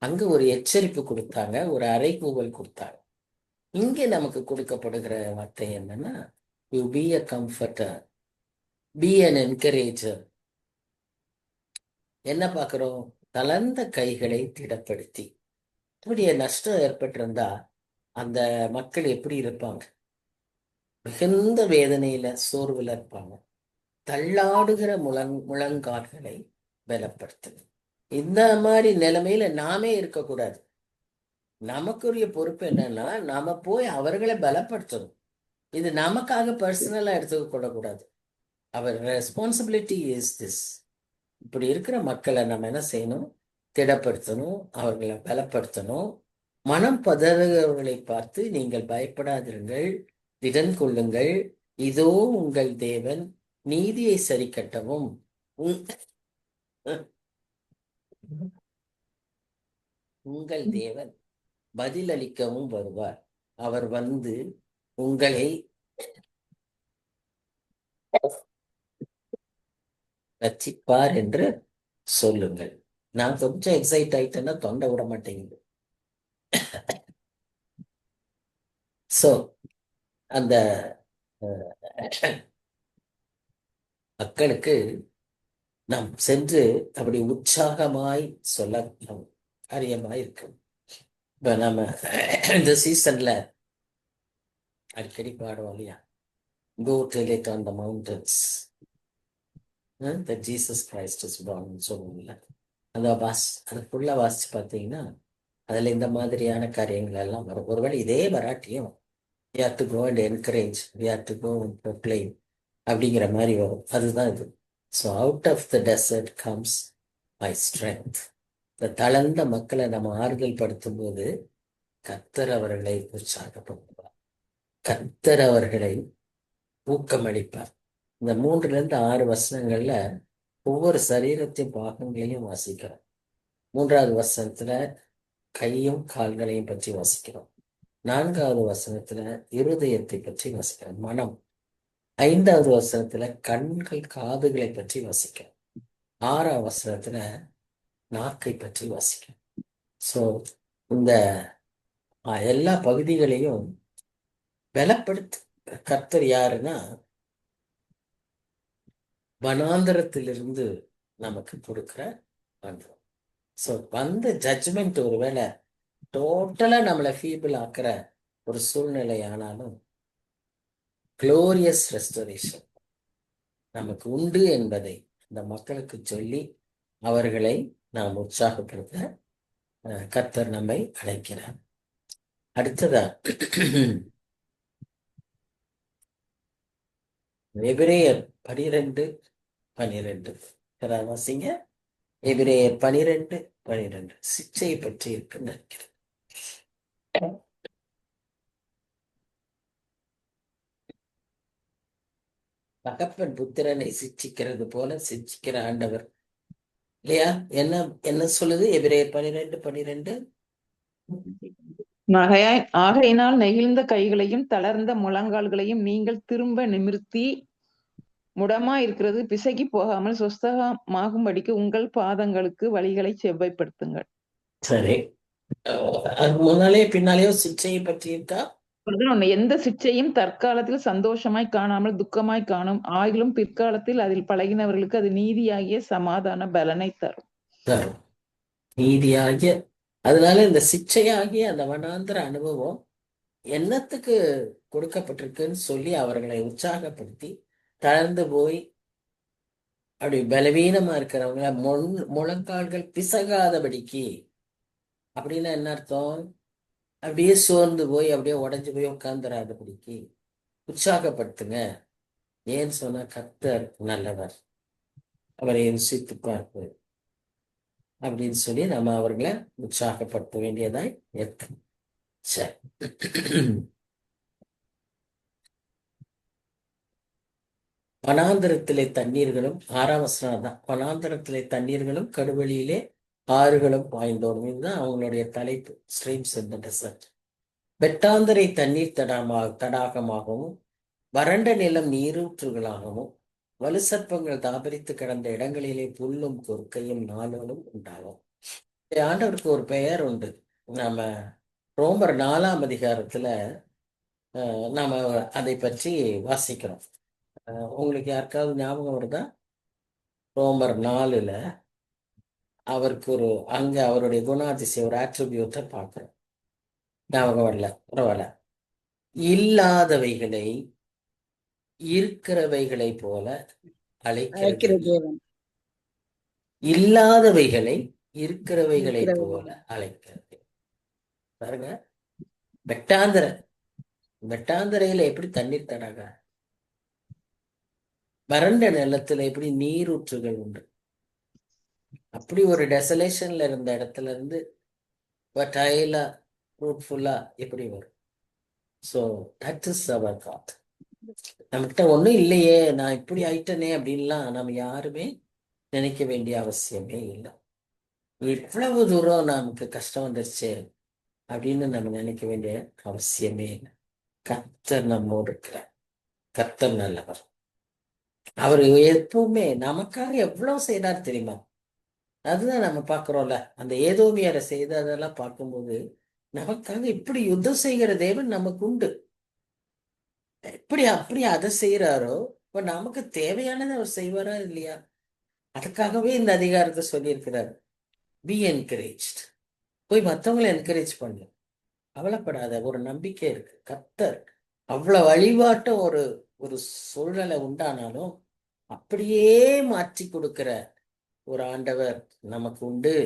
அங்க ஒரு எச்சரிப்பு கொடுத்தாங்க, ஒரு அறைகூவல் கொடுத்தாங்க. இங்கே நமக்கு கொடுக்கப்படுகிற வார்த்தை என்னன்னா, you be a comforter, be an encourager. என்ன பார்க்கிறோம்? தளர்ந்த கைகளை திடப்படுத்தி. இப்படிய நஷ்டம் ஏற்பட்டிருந்தா அந்த மக்கள் எப்படி இருப்பாங்க? மிகுந்த வேதனையில, சோர்வுல இருப்பாங்க. தள்ளாடுகிற முழங்கால்களை பலப்படுத்துது. இந்த மாதிரி நிலைமையில நாமே இருக்கக்கூடாது. நமக்குரிய பொறுப்பு என்னன்னா, நாம போய் அவர்களை பலப்படுத்தணும். இது நமக்காக பர்சனலா எடுத்துக்க கூடாது. அவர் ரெஸ்பான்சிபிலிட்டி இஸ் திஸ். இப்படி இருக்கிற மக்களை நம்ம என்ன செய்யணும்? திடப்படுத்தணும், அவர்களை பலப்படுத்தணும். மனம் பதறுகிறவர்களை பார்த்து நீங்கள் பயப்படாதிருங்கள், திடன் கொள்ளுங்கள், இதோ உங்கள் தேவன் நீதியை சரி கட்டவும் உங்கள் தேவன் பதிலளிக்கவும் வருவார். அவர் வந்து உங்களை ரட்சிப்பார் என்று சொல்லுங்கள். நான் கொஞ்சம் எக்ஸைட் ஆயிட்டேன்னா தொண்டை விட மாட்டேங்குது. சோ அந்த மக்களுக்கு நாம் சென்று அப்படி உற்சாகமாய் சொல்ல காரியமாய் இருக்கு. இப்ப நம்ம இந்த சீசன்ல அடிக்கடி பாடுவோம் இல்லையா, go till it on the mountains that Jesus Christ is born சொல்லுவோம்ல. அந்த அது ஃபுல்லா வாசிச்சு பார்த்தீங்கன்னா அதுல இந்த மாதிரியான காரியங்கள் எல்லாம் வரும். ஒருவேளை இதே வராட்டியும் we have to go and encourage, we have to go and proclaim அப்படிங்கிற மாதிரி வரும். அதுதான் இது. So out of the desert comes my strength. இந்த தளர்ந்த மக்களை நம்ம ஆறுதல் படுத்தும் போது கர்த்தர் அவர்களை உற்சாகப்படுத்துவார், கர்த்தர் அவர்களை ஊக்கமளிப்பார். இந்த 3-6 வசனங்கள்ல ஒவ்வொரு சரீரத்தின் பாகங்களையும் வாசிக்கிறோம். 3வது வசனத்துல கையும் கால்களையும் பற்றி வாசிக்கிறோம். 4வது வசனத்துல இருதயத்தை பற்றி வாசிக்கிறோம், மனம். 5வது வசனத்துல கண்கள் காதுகளை பற்றி வாசிக்கிறோம். 6வது வசனத்துல நாக்கை பற்றி வாசிக்கிறோம். ஸோ இந்த எல்லா பகுதிகளையும் பலப்படுத்த கர்த்தர் யாருன்னா, வனாந்தரத்திலிருந்து நமக்கு கொடுக்கிற மந்திரம். ஸோ வந்த ஜட்ஜ்மெண்ட் ஒருவேளை டோட்டலா நம்மளை ஃபீபிள் ஆக்குற ஒரு சூழ்நிலை ஆனாலும் குளோரியஸ் ரெஸ்டோரேஷன் நமக்கு உண்டு என்பதை இந்த மக்களுக்கு சொல்லி அவர்களை நாம் உற்சாகப்படுத்த கர்த்தர் நம்மை அழைக்கிறார். அடுத்ததா எபிரேயர் 12:12 வாசிங்க. எபிரேயர் 12:12 சிக்ஷையை பற்றி இருக்குன்னு நினைக்கிறேன். தகப்பன் புத்திரனை சிக்ஷிக்கிறது போல சிக்ஷிக்கிற ஆண்டவர் இல்லையா? என்ன என்ன சொல்லுது எபிரேயர் 12:12? ஆகையினால் நெகிழ்ந்த கைகளையும் தளர்ந்த முழங்கால்களையும் நீங்கள் திரும்ப நிமிர்த்தி, முடமா இருக்கிறது பிசகி போகாமல் சொஸ்தகமாகும்படிக்கு உங்கள் பாதங்களுக்கு வழிகளை செவ்வாய்ப்படுத்துங்கள். சரி, அது முன்னாலே பின்னாலேயோ சிக்ஷையை பற்றி இருக்கா? எந்த சிக்ஷையும் தற்காலத்தில் சந்தோஷமாய் காணாமல் துக்கமாய் காணும், ஆகிலும் பிற்காலத்தில் அதில் பழகினவர்களுக்கு அது நீதியாகிய சமாதான பலனை தரும். நீதியாகிய, அதனால இந்த சிக்ஷையாகிய அந்த வனாந்திர அனுபவம் என்னத்துக்கு கொடுக்கப்பட்டிருக்குன்னு சொல்லி அவர்களை உற்சாகப்படுத்தி, தளர்ந்து போய் அப்படி பலவீனமா இருக்கிறவங்கள முழங்கால்கள் பிசகாதபடிக்கு. அப்படின்னா என்ன அர்த்தம்? அப்படியே சோர்ந்து போய் அப்படியே உடஞ்சு போய் உட்கார்ந்துடாதபடிக்கு உற்சாகப்படுத்துங்க. ஏன்னு சொன்னா கர்த்தர் நல்லவர், அவரை ருசித்து பார்ப்பு அப்படின்னு சொல்லி நம்ம அவர்களை உற்சாகப்படுத்த வேண்டியதாய் இருக்கு. சரி, வனாந்திரத்திலே தண்ணீர்களும் 6ஆம் வசனம் தான். வனாந்திரத்திலே தண்ணீர்களும் கடுவெளியிலே ஆறுகளும் பாய்ந்தோடும். இதுதான் அவங்களுடைய தலைப்பு, ஸ்ட்ரீம்ஸ் இன் தி டெசர்ட். வெட்டாந்தரை தண்ணீர் தடாகமாகவும் வறண்ட நிலம் நீரூற்றுகளாகவும் வலுசற்பங்கள் தாபரித்து கிடந்த இடங்களிலே புல்லும் கொற்கையும் நாளும் உண்டாகும். ஆண்டவருக்கு ஒரு பெயர் உண்டு. நாம ரோமர் 4ஆம் அதிகாரத்துல நாம அதை பற்றி வாசிக்கிறோம். உங்களுக்கு யாருக்காவது ஞாபகம் வருதா? ரோமர் 4ல அவருக்கு அங்க அவருடைய குணாதிசயம், ஒரு ஆட்ரிபியூட்டை பார்க்கிறோம். ஞாபகம் வரல, பரவாயில்ல. இல்லாதவைகளை இருக்கிறவைகளை போல அழைக்கிற அழைக்கிறது. தேவன். இல்லாதவைகளை இருக்கிறவைகளை இருக்கிறவர். போல அழைக்கிறது. பாருங்க, வெட்டாந்தரையில எப்படி தண்ணீர் தடாக, வறண்ட நிலத்துல எப்படி நீரூற்றுகள் உண்டு, அப்படி ஒரு டெசலேஷன்ல இருந்த இடத்துல இருந்து ஃபர்டைலா ஃப்ரூட்ஃபுல்லா எப்படி வரும்? So that is our God. நம்மகிட்ட ஒன்றும் இல்லையே, நான் இப்படி ஆயிட்டனே அப்படின்லாம் நம்ம யாருமே நினைக்க வேண்டிய அவசியமே இல்லை. இவ்வளவு தூரம் நமக்கு கஷ்டம் வந்துருச்சு அப்படின்னு நம்ம நினைக்க வேண்டிய அவசியமே இல்லை. கர்த்தர் நம்மோடு இருக்கிறார். கர்த்தர் நல்லவர். அவர் எப்பவுமே நமக்காக எவ்வளவு செய்தார் தெரியுமா? அதுதான் நம்ம பார்க்கிறோம்ல. அந்த ஏதோமியரை செய்ததெல்லாம் பார்க்கும்போது நமக்காக இப்படி யுத்தம் செய்கிற தேவன் நமக்கு உண்டு. எப்படி அப்படி அதை செய்யறாரோ இப்ப நமக்கு தேவையானதை அவர் செய்வாரா இல்லையா? அதுக்காகவே இந்த அதிகாரத்தை சொல்லியிருக்கிறார். Be encouraged. போய் மற்றவங்களை என்கரேஜ் பண்ணு, கவலைப்படாத, ஒரு நம்பிக்கை இருக்கு. கர்த்தர் அவ்வளவு வழிபாட்ட ஒரு ஒரு சூழ்நிலை உண்டானாலும் அப்படியே மாற்றி கொடுக்கிற ஒரு ஆண்டவர் நமக்கு உண்டு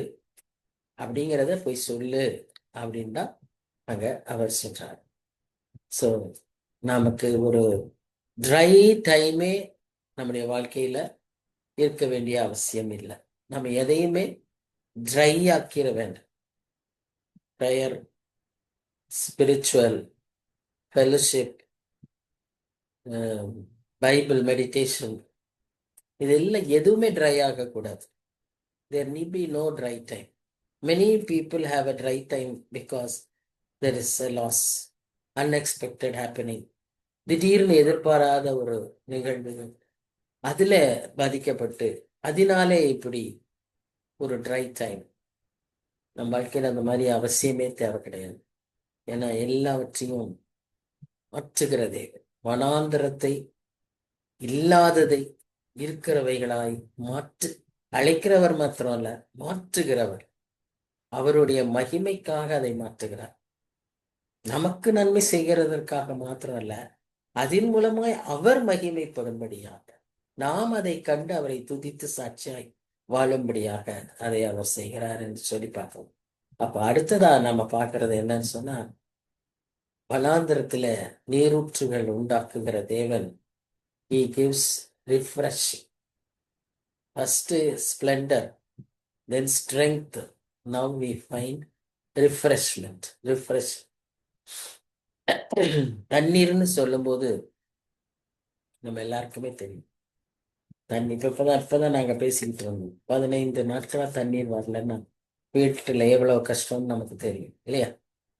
அப்படிங்கிறத போய் சொல்லு அப்படின்னு தான் அங்க அவர் சொல்றார். ஸோ நமக்கு ஒரு ட்ரை டைமே நம்முடைய வாழ்க்கையில இருக்க வேண்டிய அவசியம் இல்லை. நம்ம எதையுமே ட்ரை ஆக்கிட வேண்டாம். Prayer, spiritual, fellowship, Bible meditation, இதெல்லாம் எதுவுமே ட்ரை ஆகக்கூடாது. There need be no dry time. Many people have a dry time because there is a loss, unexpected happening. திடீர்னு எதிர்பாராத ஒரு நிகழ்வுகள், அதுல பாதிக்கப்பட்டு அதனாலே இப்படி ஒரு ட்ரை டைம். நம்ம வாழ்க்கையில் அந்த மாதிரி அவசியமே தேவை கிடையாது. ஏன்னா எல்லாவற்றையும் மாற்றுகிறதே, வனாந்திரத்தை இல்லாததை இருக்கிறவைகளாய் மாற்று அழைக்கிறவர் மாத்திரம் அல்ல, மாற்றுகிறவர். அவருடைய மகிமைக்காக அதை மாற்றுகிறார். நமக்கு நன்மை செய்கிறதற்காக மாத்திரம் அல்ல, அதன் மூலமாய் அவர் மகிமைப்படும்படியாக, நாம் அதை கண்டு அவரை துதித்து சாட்சியாய் வாழும்படியாக அதை அவர் செய்கிறார் என்று சொல்லி பார்க்கணும். அப்ப அடுத்ததா நம்ம பார்க்கறது என்னன்னு சொன்னா, வனாந்திரத்துல நீரூற்றுகள் உண்டாக்குகிற தேவன். He gives refreshing. First splendor, then strength. Now we find refreshment. Refresh. தண்ணீர்னு சொல்லும்போது நம்ம எல்லாருக்குமே தெரியும். தண்ணி இப்பதான் நாங்க பேசிக்கிட்டு இருந்தோம். 15 நாட்களா தண்ணீர் வரலன்னா வீட்டுல எவ்வளவு கஷ்டம்னு நமக்கு தெரியும் இல்லையா?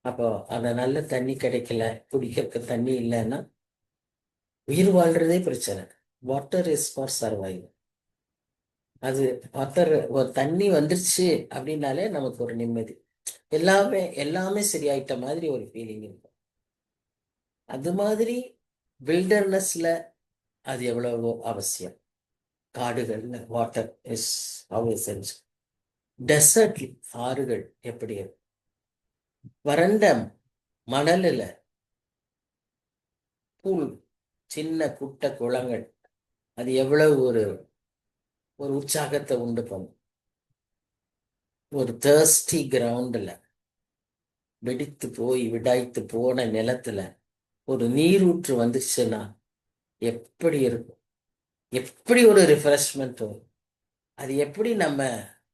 அப்போ அந்த நல்ல தண்ணி கிடைக்கல, குடிக்கிறதுக்கு தண்ணி இல்லைன்னா உயிர் வாழ்றதே பிரச்சனை. Water is for survival. அது வாட்டர், ஒரு தண்ணி வந்துருச்சு அப்படின்னாலே நமக்கு ஒரு நிம்மதி, எல்லாமே சரியாயிட்ட மாதிரி ஒரு ஃபீலிங் இருக்கும். அது மாதிரி வில்டர்னஸ்ல அது எவ்வளவோ அவசியம். காடுகள்ல வாட்டர் இஸ் எசென்ஷியல். டெசர்ட்ல ஆறுகள் எப்படி இருக்கும், வறண்ட மணலில் பூல், சின்ன குட்ட குளங்கள், அது எவ்வளவு ஒரு உற்சாகத்தை உண்டு பண்ணும். ஒரு தேர்ஸ்டி கிரவுண்ட்ல, வெடித்து போய் விடாய்த்து போன நிலத்துல ஒரு நீரூற்று வந்துச்சுன்னா எப்படி இருக்கும், எப்படி ஒரு ரிஃப்ரெஷ்மெண்ட் வரும், அது எப்படி நம்ம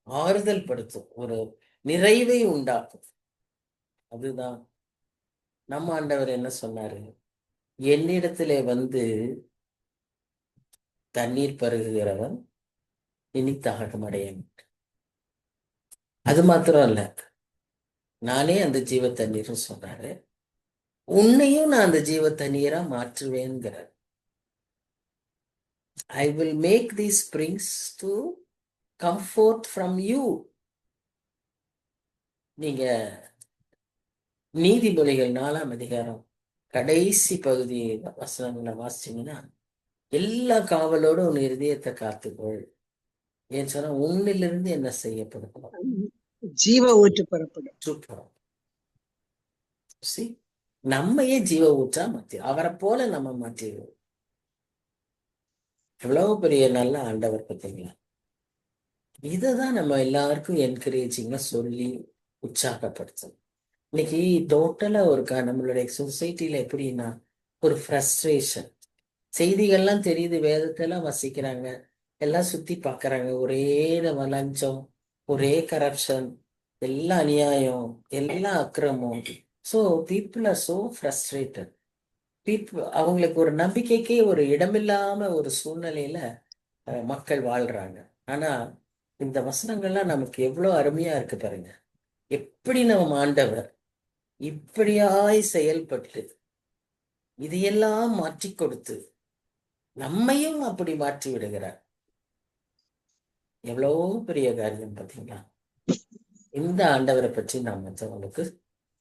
ஆறுதல் படுத்தும், ஒரு நிறைவை உண்டாக்கும். அதுதான் நம்ம ஆண்டவர் என்ன சொன்னாரு, என்னிடத்திலே வந்து தண்ணீர் பருகுகிறவன் இனி தாகம் அடையன். அது மாத்திரம் அல்ல, நானே அந்த ஜீவ தண்ணீர் சொன்னாரு, உன்னையும் நான் அந்த ஜீவ தண்ணீரா மாற்றுவேன்கிறார். I will make these springs to come forth from you. நீங்க நீதிமொழிகள் 4ஆம் அதிகாரம் கடைசி பகுதி வசனங்களை வாசிச்சீங்கன்னா, எல்லா காவலோடும் உன் இருதயத்தை காத்துக்கொள். ஏன்னு சொன்னா உன்னிலிருந்து என்ன செய்யப்படும்? ஜீவ ஊற்று புறப்படும். சூப்பர். See? நம்மையே ஜீவ ஊற்றா மாத்தி அவரை போல நம்ம மாற்றிடுவோம். எவ்வளவு பெரிய நல்ல ஆண்டவர் பார்த்தீங்களா? இததான் நம்ம எல்லாருக்கும் என்கரேஜிங்கா சொல்லி உற்சாகப்படுத்தணும். இன்னைக்கு டோட்டலா ஒரு நம்மளுடைய சொசைட்டில எப்படின்னா ஒரு ஃப்ரஸ்ட்ரேஷன். செய்திகள்லாம் தெரியுது, வேதத்தெல்லாம் வசிக்கிறாங்க, எல்லாம் சுத்தி பார்க்கறாங்க, ஒரே நம்ம லஞ்சம், ஒரே கரப்ஷன், எல்லாம் அநியாயம், எல்லாம் அக்கிரமம். So people are so frustrated. அவங்களுக்கு ஒரு நம்பிக்கைக்கே ஒரு இடமில்லாம ஒரு சூழ்நிலையில மக்கள் வாழ்றாங்க. ஆனா இந்த வசனங்கள்லாம் நமக்கு எவ்வளவு அருமையா இருக்கு பாருங்க. எப்படி நம்ம ஆண்டவர் இப்படியாய் செயல்பட்டு இதையெல்லாம் மாற்றி கொடுத்து நம்மையும் அப்படி மாற்றி விடுகிறார். எவ்வளவு பெரிய காரியம் பார்த்தீங்களா? இந்த ஆண்டவரை பற்றி நாம் மற்றவங்களுக்கு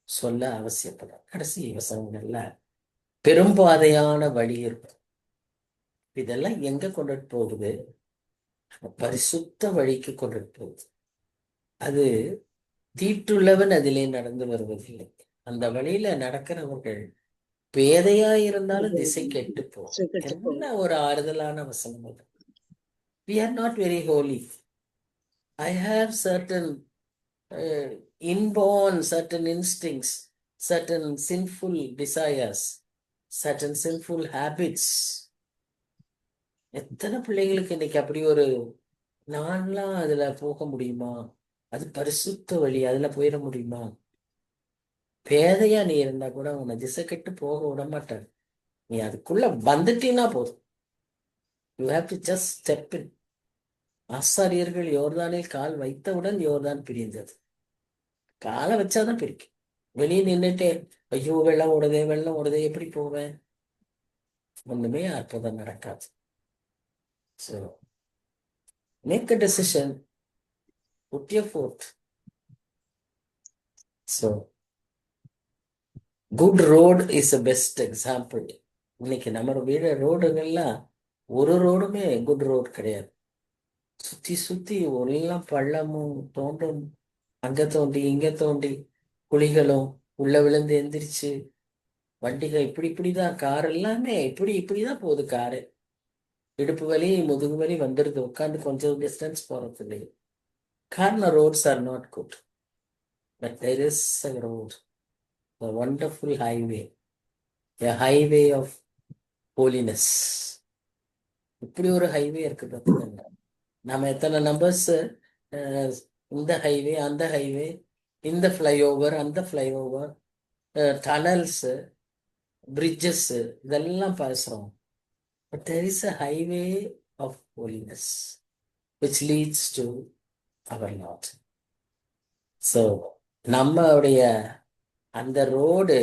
சொல்ல அவசியப்படும். கடைசி வசனங்கள்ல பெரும்பாதையான வழி இருக்கும். இதெல்லாம் எங்க கொண்டுட்டு போகுது? பரிசுத்த வழிக்கு கொண்டுட்டு போகுது. அது தீட்டுள்ளவன் அதிலே நடந்து வருவதில்லை. அந்த வழியில நடக்கிறவர்கள் பேதையா இருந்தாலும் திசை கெட்டு போகும். என்ன ஒரு ஆறுதலான வசனம் அது. We are not very holy. I have certain inborn certain instincts, certain sinful desires, certain sinful habits. எத்தனை பிள்ளைகளுக்கு இன்னைக்கு அப்படி ஒரு நான்லாம் அதுல போக முடியுமா? அது பரிசுத்த வழி, அதுல போயிட முடியுமா? பேதையா நீ இருந்தா கூட உன்னை திசை கெட்டு போக விட மாட்டார். நீ அதுக்குள்ள வந்துட்டீங்கன்னா போதும். You have to just step in. ஆசாரியர்கள் யோர்தானில் கால் வைத்தவுடன் யோர்தான் பிரிந்தது. காலை வச்சாதான் பிரிக்கும். வெளியே நின்றுட்டே ஐயோ வெள்ளம் ஓடுதே வெள்ளம் ஓடுதே எப்படி போவேன்? ஒண்ணுமே அற்புதம் நடக்காது. So make a decision, put your foot. So good road is the best example. இன்னைக்கு நம்ம வீடு ரோடுகள்லாம் ஒரு ரோடுமே குட் ரோடு கிடையாது. சுத்தி சுத்தி எல்லாம் பள்ளமும் தோண்டும், அங்க தோண்டி இங்க தோண்டி குழிகளும், உள்ள விழுந்து எந்திரிச்சு வண்டிகள் இப்படிதான், கார் எல்லாமே இப்படிதான் போகுது. காரு இடுப்பு வலி முதுகு வலி வந்துடுது உட்காந்து கொஞ்சம் டிஸ்டன்ஸ் போறதுக்கு. காரணம் roads are not good. But there is a road, a wonderful highway, a highway of holiness. இப்படி ஒரு ஹைவே இருக்கு பார்த்துக்கோங்க. நம்ம எத்தனை நம்பர்ஸ் இந்த ஹைவே அந்த ஹைவே, இந்த ஃப்ளைஓவர் அந்த ஃப்ளைஓவர், டனல்ஸ், பிரிட்ஜஸ், இதெல்லாம் பேசுறோம். But there is a highway of holiness which leads to our Lord. So நம்மளுடைய அந்த ரோடு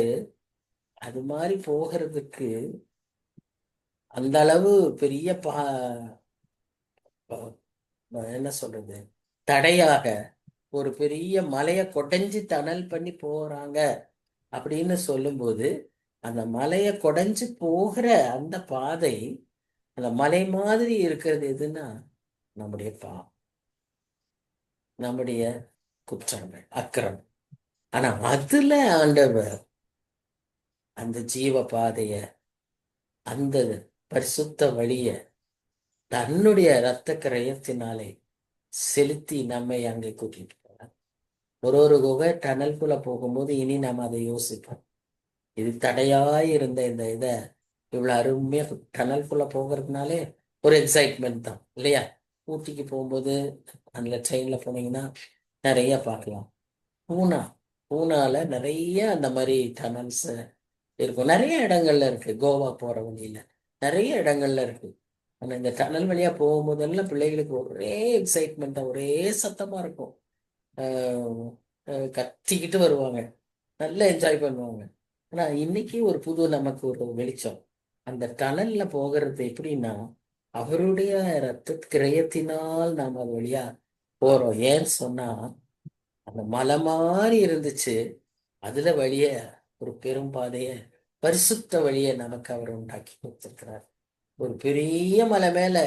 அது மாதிரி போகிறதுக்கு அந்த அளவு பெரிய என்ன சொல்றது, தடையாக ஒரு பெரிய மலையை கொடைஞ்சு டனல் பண்ணி போறாங்க அப்படின்னு சொல்லும்போது, அந்த மலையை கொடைஞ்சு போகிற அந்த பாதை, அந்த மலை மாதிரி இருக்கிறது எதுன்னா நம்முடைய பாவம், நம்முடைய குற்றங்கள், அக்கிரம். ஆனா அதுல ஆண்டவர் அந்த ஜீவ பாதைய, அந்த பரிசுத்த வழிய தன்னுடைய இரத்த கிரயத்தினாலே செலுத்தி நம்மை அங்கே கூட்டிட்டு போறார். ஒரு குகை டனல்குள்ள போகும்போது இனி நம்ம அதை யோசிப்போம். இது தடையாய் இருந்த இந்த இதை இவ்வளவு அருமையா டனல்குள்ள போகிறதுனாலே ஒரு எக்ஸைட்மெண்ட் தான் இல்லையா? ஊட்டிக்கு போகும்போது அந்த ட்ரெயின்ல போனீங்கன்னா நிறைய பார்க்கலாம். பூனால நிறைய அந்த மாதிரி டனல்ஸ் இருக்கும். நிறைய இடங்கள்ல இருக்கு. கோவா போற வழியில நிறைய இடங்கள்ல இருக்கு. ஆனா இந்த டனல் வழியா போகும்போதெல்லாம் பிள்ளைகளுக்கு ஒரே எக்ஸைட்மெண்டா, ஒரே சத்தமா இருக்கும். கத்திக்கிட்டு வருவாங்க, நல்லா என்ஜாய் பண்ணுவாங்க. ஆனா இன்னைக்கு ஒரு புது நமக்கு ஒரு வெளிச்சம். அந்த டனல்ல போகிறது எப்படின்னா, அவருடைய இரத்த கிரயத்தினால் நாம் அது வழியா போறோம். ஏன்னு சொன்னா அந்த மலை மாதிரி இருந்துச்சு. அதுல வழிய ஒரு பெரும் பாதைய, பரிசுத்த வழியை நமக்கு அவர் உண்டாக்கி கொடுத்திருக்கிறார். ஒரு பெரிய மலை மேல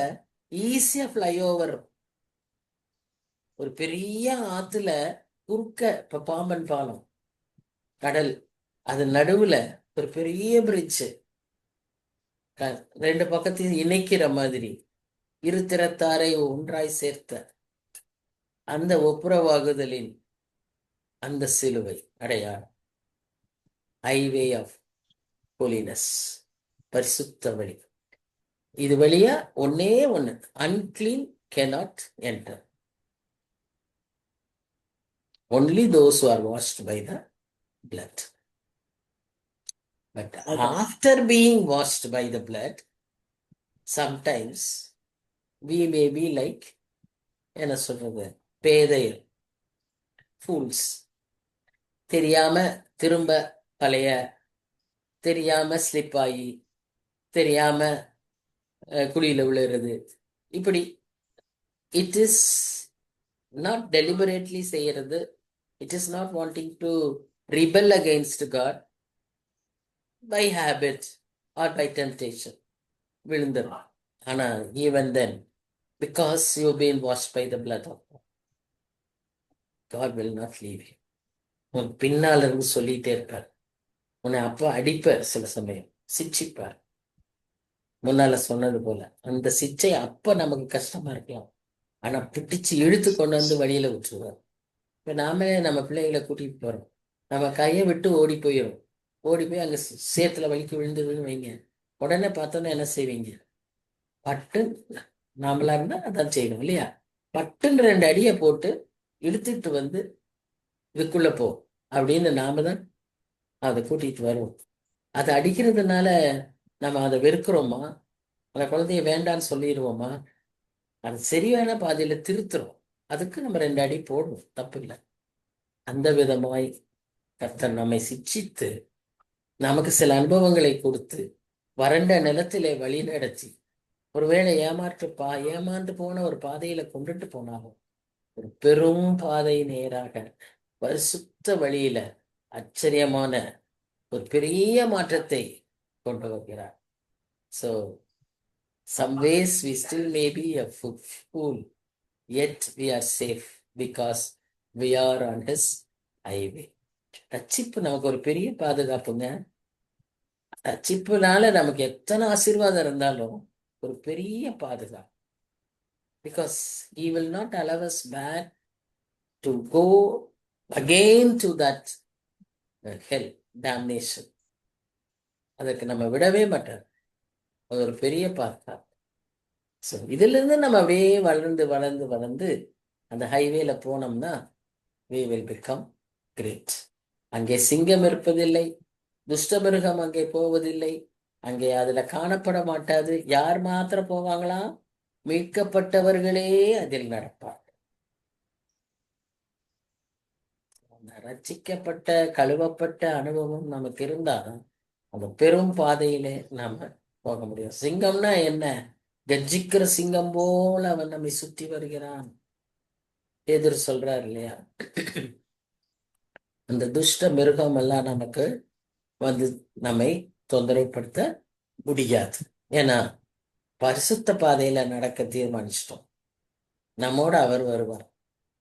ஈஸியா ஃப்ளைஓவர், ஒரு பெரிய ஆத்துல குறுக்க, இப்ப பாம்பன் பாலம், கடல், அது நடுவுல ஒரு பெரிய பிரிட்ஜ், ரெண்டு பக்கத்தையும் இணைக்கிற மாதிரி, இரு திறத்தாரை ஒன்றாய் சேர்த்த அந்த ஒப்புரவாகுதலின் அந்த சிலுவை அடையாளம், ஹைவே ஆஃப் ஹோலினஸ், பரிசுத்த வழி. இது வழியா ஒன்னே ஒண்ணு, unclean cannot enter. Only those who are washed by the blood. But after being washed by the blood, sometimes we may be like, என்ன சொல்றது, பேதையர், fools. தெரியாம திரும்ப பழைய, தெரியாம ஸ்லிப் ஆகி, தெரியாம குழியில விழுறது, இப்படி. இட் இஸ் நாட் டெலிபரேட்லி செய்யறது. It is not wanting to rebel against God, by habit or by temptation விழுந்துடும். ஆனா even then, because you been washed by the blood of God will not leave you. உன் பின்னால இருந்து சொல்லிட்டே இருப்பார். உன்னை அப்பா அடிப்பார், சில சமயம் சிட்சிப்பார். முன்னால சொன்னது போல அந்த சிச்சை அப்ப நமக்கு கஷ்டமா இருக்கலாம், ஆனா பிடிச்சு இழுத்து கொண்டு வந்து வழியில விட்டுருவார். இப்ப நாமே நம்ம பிள்ளைகளை கூட்டிட்டு போறோம், நம்ம கையை விட்டு ஓடி போயிடும். ஓடி போய் அங்க சேத்துல வலிக்கு விழுந்துருன்னு வைங்க, உடனே பார்த்தோன்னா என்ன செய்வீங்க? பட்டு, நாமளா இருந்தா அதான் செய்யணும் இல்லையா? பட்டுன்னு 2 அடியை போட்டு இழுத்துட்டு வந்து இதுக்குள்ள போ அப்படின்னு நாம தான் அதை கூட்டிட்டு வருவோம். அதை அடிக்கிறதுனால நம்ம அதை வெறுக்கிறோமா? அந்த குழந்தைய வேண்டான்னு சொல்லிடுவோமா? அது சரியான பாதையில திருத்துறோம். அதுக்கு நம்ம 2 அடி போடுவோம், தப்பு இல்லை. அந்த விதமாய் கர்த்தர் நம்மை சிட்சித்து நமக்கு சில அனுபவங்களை கொடுத்து வறண்ட நிலத்திலே வழி நடத்தி, ஒருவேளை ஏமாந்து போன ஒரு பாதையில கொண்டுட்டு போனாலும் ஒரு பெரும் பாதை நேராக பரிசுத்த வழியில ஆச்சரியமான ஒரு பெரிய மாற்றத்தை கொண்டு வருகிறார். So some ways we still may be a fool, yet we are safe because we are on his highway. ரட்சிப்பு நமக்கு ஒரு பெரிய பாதுகாப்புங்க. ரட்சிப்புனால நமக்கு எத்தனை ஆசீர்வாதம் இருந்தாலும் ஒரு பெரிய பாதுகாப்பு. Because he will not allow us back to go again to that hell, damnation. அதற்கு நம்ம விடவே மாட்டார். அது ஒரு பெரிய பாதுகாப்பு. ஸோ இதுல இருந்து நம்ம அப்படியே வளர்ந்து வளர்ந்து வளர்ந்து அந்த ஹைவேல போனோம்னா we will become great. அங்கே சிங்கம் இருப்பதில்லை, துஷ்டமிருகம் அங்கே போவதில்லை, அங்கே அதுல காணப்பட மாட்டாது. யார் மாத்திரம் போவாங்களா? மீட்கப்பட்டவர்களே அதில் நடப்பார். ரட்சிக்கப்பட்ட கழுவப்பட்ட அனுபவம் நமக்கு இருந்தா அந்த பெரும் பாதையிலே நாம போக முடியும். சிங்கம்னா என்ன? கர்ஜிக்கிற சிங்கம் போல அவன் நம்மை சுற்றி வருகிறான். பேதுரு சொல்றார் இல்லையா, அந்த துஷ்ட மிருகம் எல்லாம் நமக்கு வந்து நம்மை தொந்தரவுப்படுத்த முடியாது. ஏன்னா பரிசுத்த பாதையில நடக்க தீர்மானிச்சிட்டோம். நம்மோட அவர் வருவார்,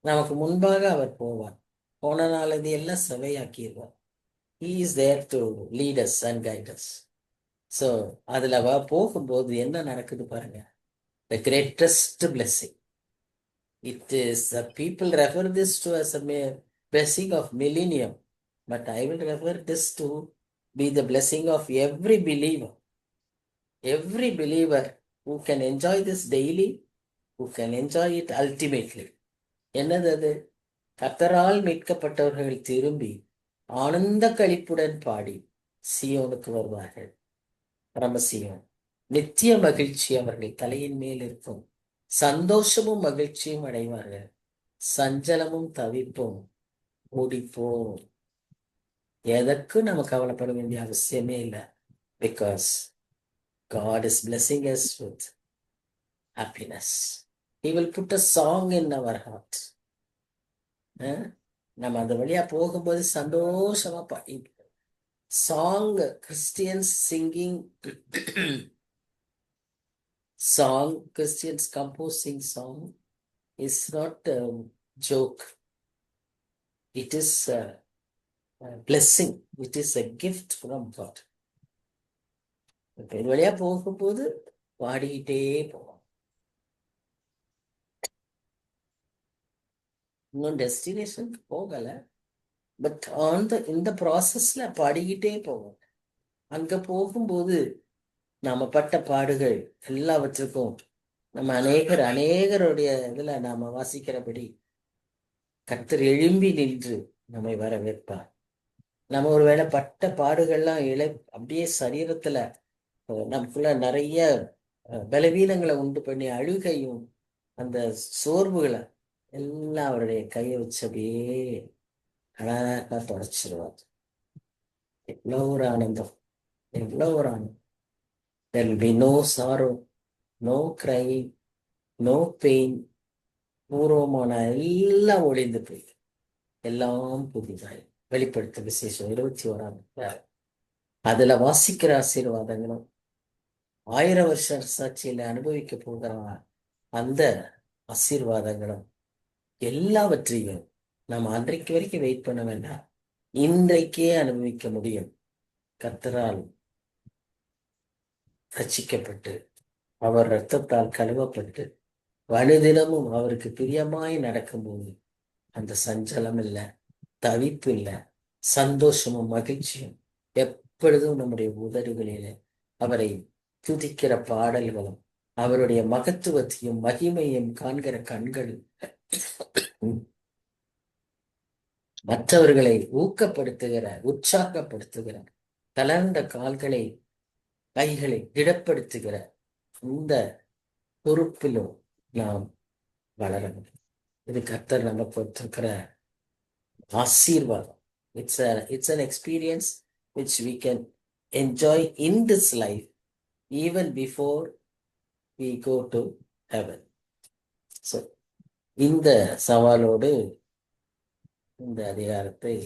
நமக்கு முன்பாக அவர் போவார். போன நாள் இது எல்லாம் செவையாக்கிடுவார். He is there to lead us and guide us. So அதுல போகும்போது என்ன நடக்குது பாருங்க, the greatest blessing. It is the people refer this to as a blessing of millennium, but I will refer this to be the blessing of every believer. Every believer who can enjoy this daily, who can enjoy it ultimately. என்னது அது? கர்த்தரால் மீட்கப்பட்டவர்கள் திரும்பி ஆனந்த களிப்புடன் பாடி சீயோனுக்கு வருவார்கள். பரமசியோன், நித்திய மகிழ்ச்சி அவர்கள் தலையின் மேல் இருக்கும். சந்தோஷமும் மகிழ்ச்சியும் அடைவார்கள். சஞ்சலமும் தவிப்பும் ஓடிப்போம். எதற்கும் நம்ம கவலைப்பட வேண்டிய அவசியமே இல்லை. Because God is blessing us with happiness. He will put a song in our heart. நம்ம அந்த வழியா போகும்போது சந்தோஷமா பாடி song, Christians singing song, Christians composing song is not a joke. It is a blessing. It is a gift from God. இது வழியா போகும்போது பாடிக்கிட்டே போவோம். இன்னும் டெஸ்டினேஷனுக்கு போகல, பட் இந்த ப்ராசஸ்ல பாடிக்கிட்டே போவோம். அங்க போகும்போது நாம பட்ட பாடுகள் எல்லாவற்றுக்கும் நம்ம அநேகருடைய இதுல நாம வாசிக்கிறபடி கர்த்தர் எழும்பி நின்று நம்மை வரவேற்பார். நம்ம ஒருவேளை பட்ட பாடுகள்லாம் அப்படியே சரீரத்துல நமக்குள்ள நிறைய பலவீனங்களை உண்டு பண்ணி அழுகையும் அந்த சோர்வுகளை எல்லாம் அவருடைய கையை வச்சு அப்படியே அழகா தொடச்சிருவார். எவ்வளோ ஒரு ஆனந்தம், எவ்வளோ ஒரு ஆனந்தம். There will be no sorrow, no crying, no pain. பூர்வமான எல்லாம் ஒளிந்து போய் எல்லாம் புதிதாய். வெளிப்படுத்த விசேஷம் 21 அதுல வாசிக்கிற ஆசீர்வாதங்களும் 1000 வருஷ சாட்சியில அனுபவிக்க போகிற அந்த ஆசீர்வாதங்களும் எல்லாவற்றையும் நம்ம அன்றைக்கு வரைக்கும் வெயிட் பண்ண வேண்டாம், இன்றைக்கே அனுபவிக்க முடியும். கர்த்தரால் ரட்சிக்கப்பட்டு அவர் இரத்தத்தால் கழுவப்பட்டு வலுதினமும் அவருக்கு பிரியமாய் நடக்கும்போது அந்த சஞ்சலம் இல்லை, தவிப்பு இல்லை, சந்தோஷமும் மகிழ்ச்சியும் எப்பொழுதும் நம்முடைய உதடுகளிலே அவரை துதிக்கிற பாடல்களும் அவருடைய மகத்துவத்தையும் மகிமையும் காண்கிற கண்கள் மற்றவர்களை ஊக்கப்படுத்துகிற உற்சாகப்படுத்துகிற தளர்ந்த கைகளை திடப்படுத்துகிற இந்த பொறுப்பிலும் நாம் வளரணும். இது கர்த்தர் நமக்கு கொடுத்திருக்கிற ஆசீர்வாதம். It's an experience which we can enjoy in this life even before we go to heaven. So இந்த சவாலோடு இந்த அதிகாரத்தை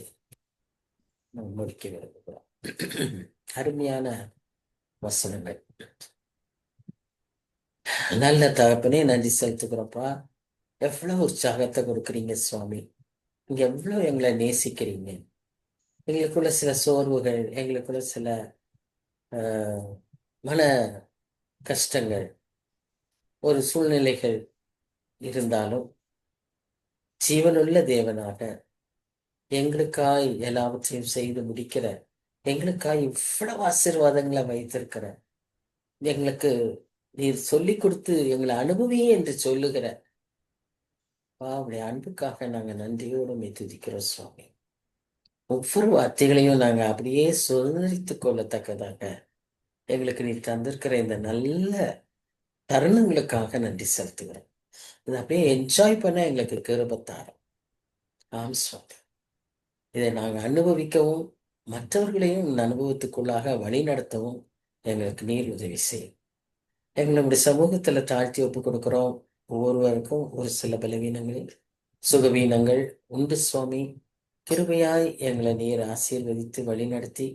முடிக்க விரும்புகிறோம். அருமையான வசனங்கள். நல்ல தகப்பனே, நன்றி செலுத்துக்கிறோம்ப்பா. எவ்வளவு உற்சாகத்தை கொடுக்குறீங்க சுவாமி. நீங்க எவ்வளவு எங்களை நேசிக்கிறீங்க. எங்களுக்குள்ள சில சோர்வுகள், எங்களுக்குள்ள சில மன கஷ்டங்கள், ஒரு சூழ்நிலைகள் இருந்தாலும் ஜீவனுள்ள தேவனாக எங்களுக்காய் எல்லாவற்றையும் செய்து முடிக்கிற, எங்களுக்காய் இவ்வளவு ஆசீர்வாதங்களை வைத்திருக்கிற, எங்களுக்கு நீர் சொல்லி கொடுத்து எங்களை அனுபவியே என்று சொல்லுகிற அவருடைய அன்புக்காக நாங்க நன்றியோடு துதிக்கிறோம் சுவாமி. ஒவ்வொரு வார்த்தைகளையும் நாங்க அப்படியே சுதந்திரித்துக் கொள்ளத்தக்கதாக எங்களுக்கு நீர் தந்திருக்கிற இந்த நல்ல தருணங்களுக்காக நன்றி செலுத்துகிறோம். இதை அப்படியே என்ஜாய் பண்ண எங்களுக்கு கிருபத்தாரம். ஆம் சுவாமி. இதை நாங்கள் அனுபவிக்கவும் மற்றவர்களையும் இந்த அனுபவத்துக்குள்ளாக வழி நடத்தவும் எங்களுக்கு நீர் உதவி செய்யும். எங்களுடைய சமூகத்துல தாழ்த்தி ஒப்பு கொடுக்கிறோம். ஒவ்வொருவருக்கும் ஒரு சில பலவீனங்கள், சுகவீனங்கள் உண்டு சுவாமி. கிருபையாய் எங்களை நீர் ஆசீர்வதித்து வழிநடத்தி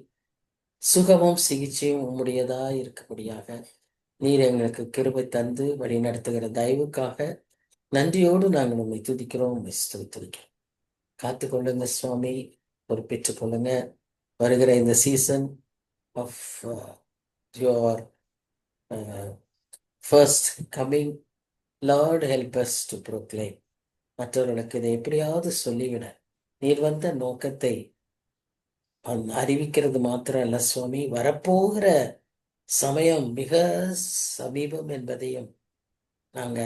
சுகமும் சிகிச்சையும் உம்முடையதாய் இருக்கக்கூடியாக நீர் எங்களுக்கு கிருபை தந்து வழி நடத்துகிற தயவுக்காக நன்றியோடு நாங்கள் உண்மை துதிக்கிறோம், ஸ்தோத்திரிக்கிறோம். காத்து கொள்ளுங்க சுவாமி, பொறுப்பேற்றுக் கொள்ளுங்க. வருகிற இந்த season of your first coming, Lord help us to proclaim. மற்றவர்களுக்கு இதை எப்படியாவது சொல்லிவிட நீர் வந்த நோக்கத்தை அறிவிக்கிறது மாத்திரம் அல்ல சுவாமி, வரப்போகிற சமயம் மிக சமீபம் என்பதையும் நாங்க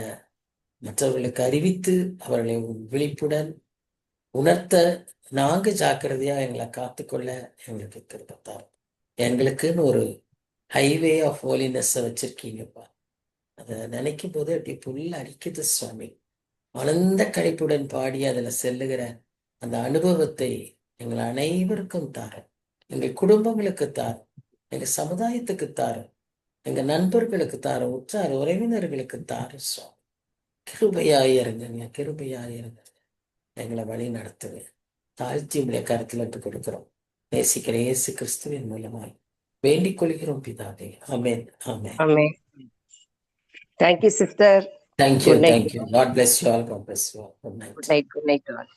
மற்றவர்களுக்கு அறிவித்து அவர்களை விழிப்புடன் உணர்த்த நாங்க ஜாக்கிரதையா எங்களை காத்துக்கொள்ள எங்களுக்கு கிருபத்தார். எங்களுக்குன்னு ஒரு ஹைவே ஆஃப் ஹோலினஸ் வச்சிருக்கீங்கப்பா. அதை நினைக்கும் போது அப்படி புல் அடிக்குது சுவாமி. ஆனந்த கழிப்புடன் பாடி அதுல செல்லுகிற அந்த அனுபவத்தை எங்கள் அனைவருக்கும் தாரும். எங்கள் குடும்பங்களுக்கு தாரும், எங்க சமுதாயத்துக்கு தாரும், எங்க நண்பர்களுக்கு தாரும், உற்றார் உறவினர்களுக்கு தாரும் சுவாமி. கிருபையாயிருங்க, கிருபையாயிருங்க. எங்களை வழி நடத்துங்க. தாழ்த்தி உடைய கருத்தில் விட்டு கொடுக்கிறோம். நேசிக்கிற இயேசு கிறிஸ்துவின் மூலமாய் வேண்டிக் கொள்கிறோம் பிதாவே. Amen. Amen. Amen. Thank you sister. Thank you. Good night. Thank you. God bless you all. God bless you all. Good night. Good night. Good night to all.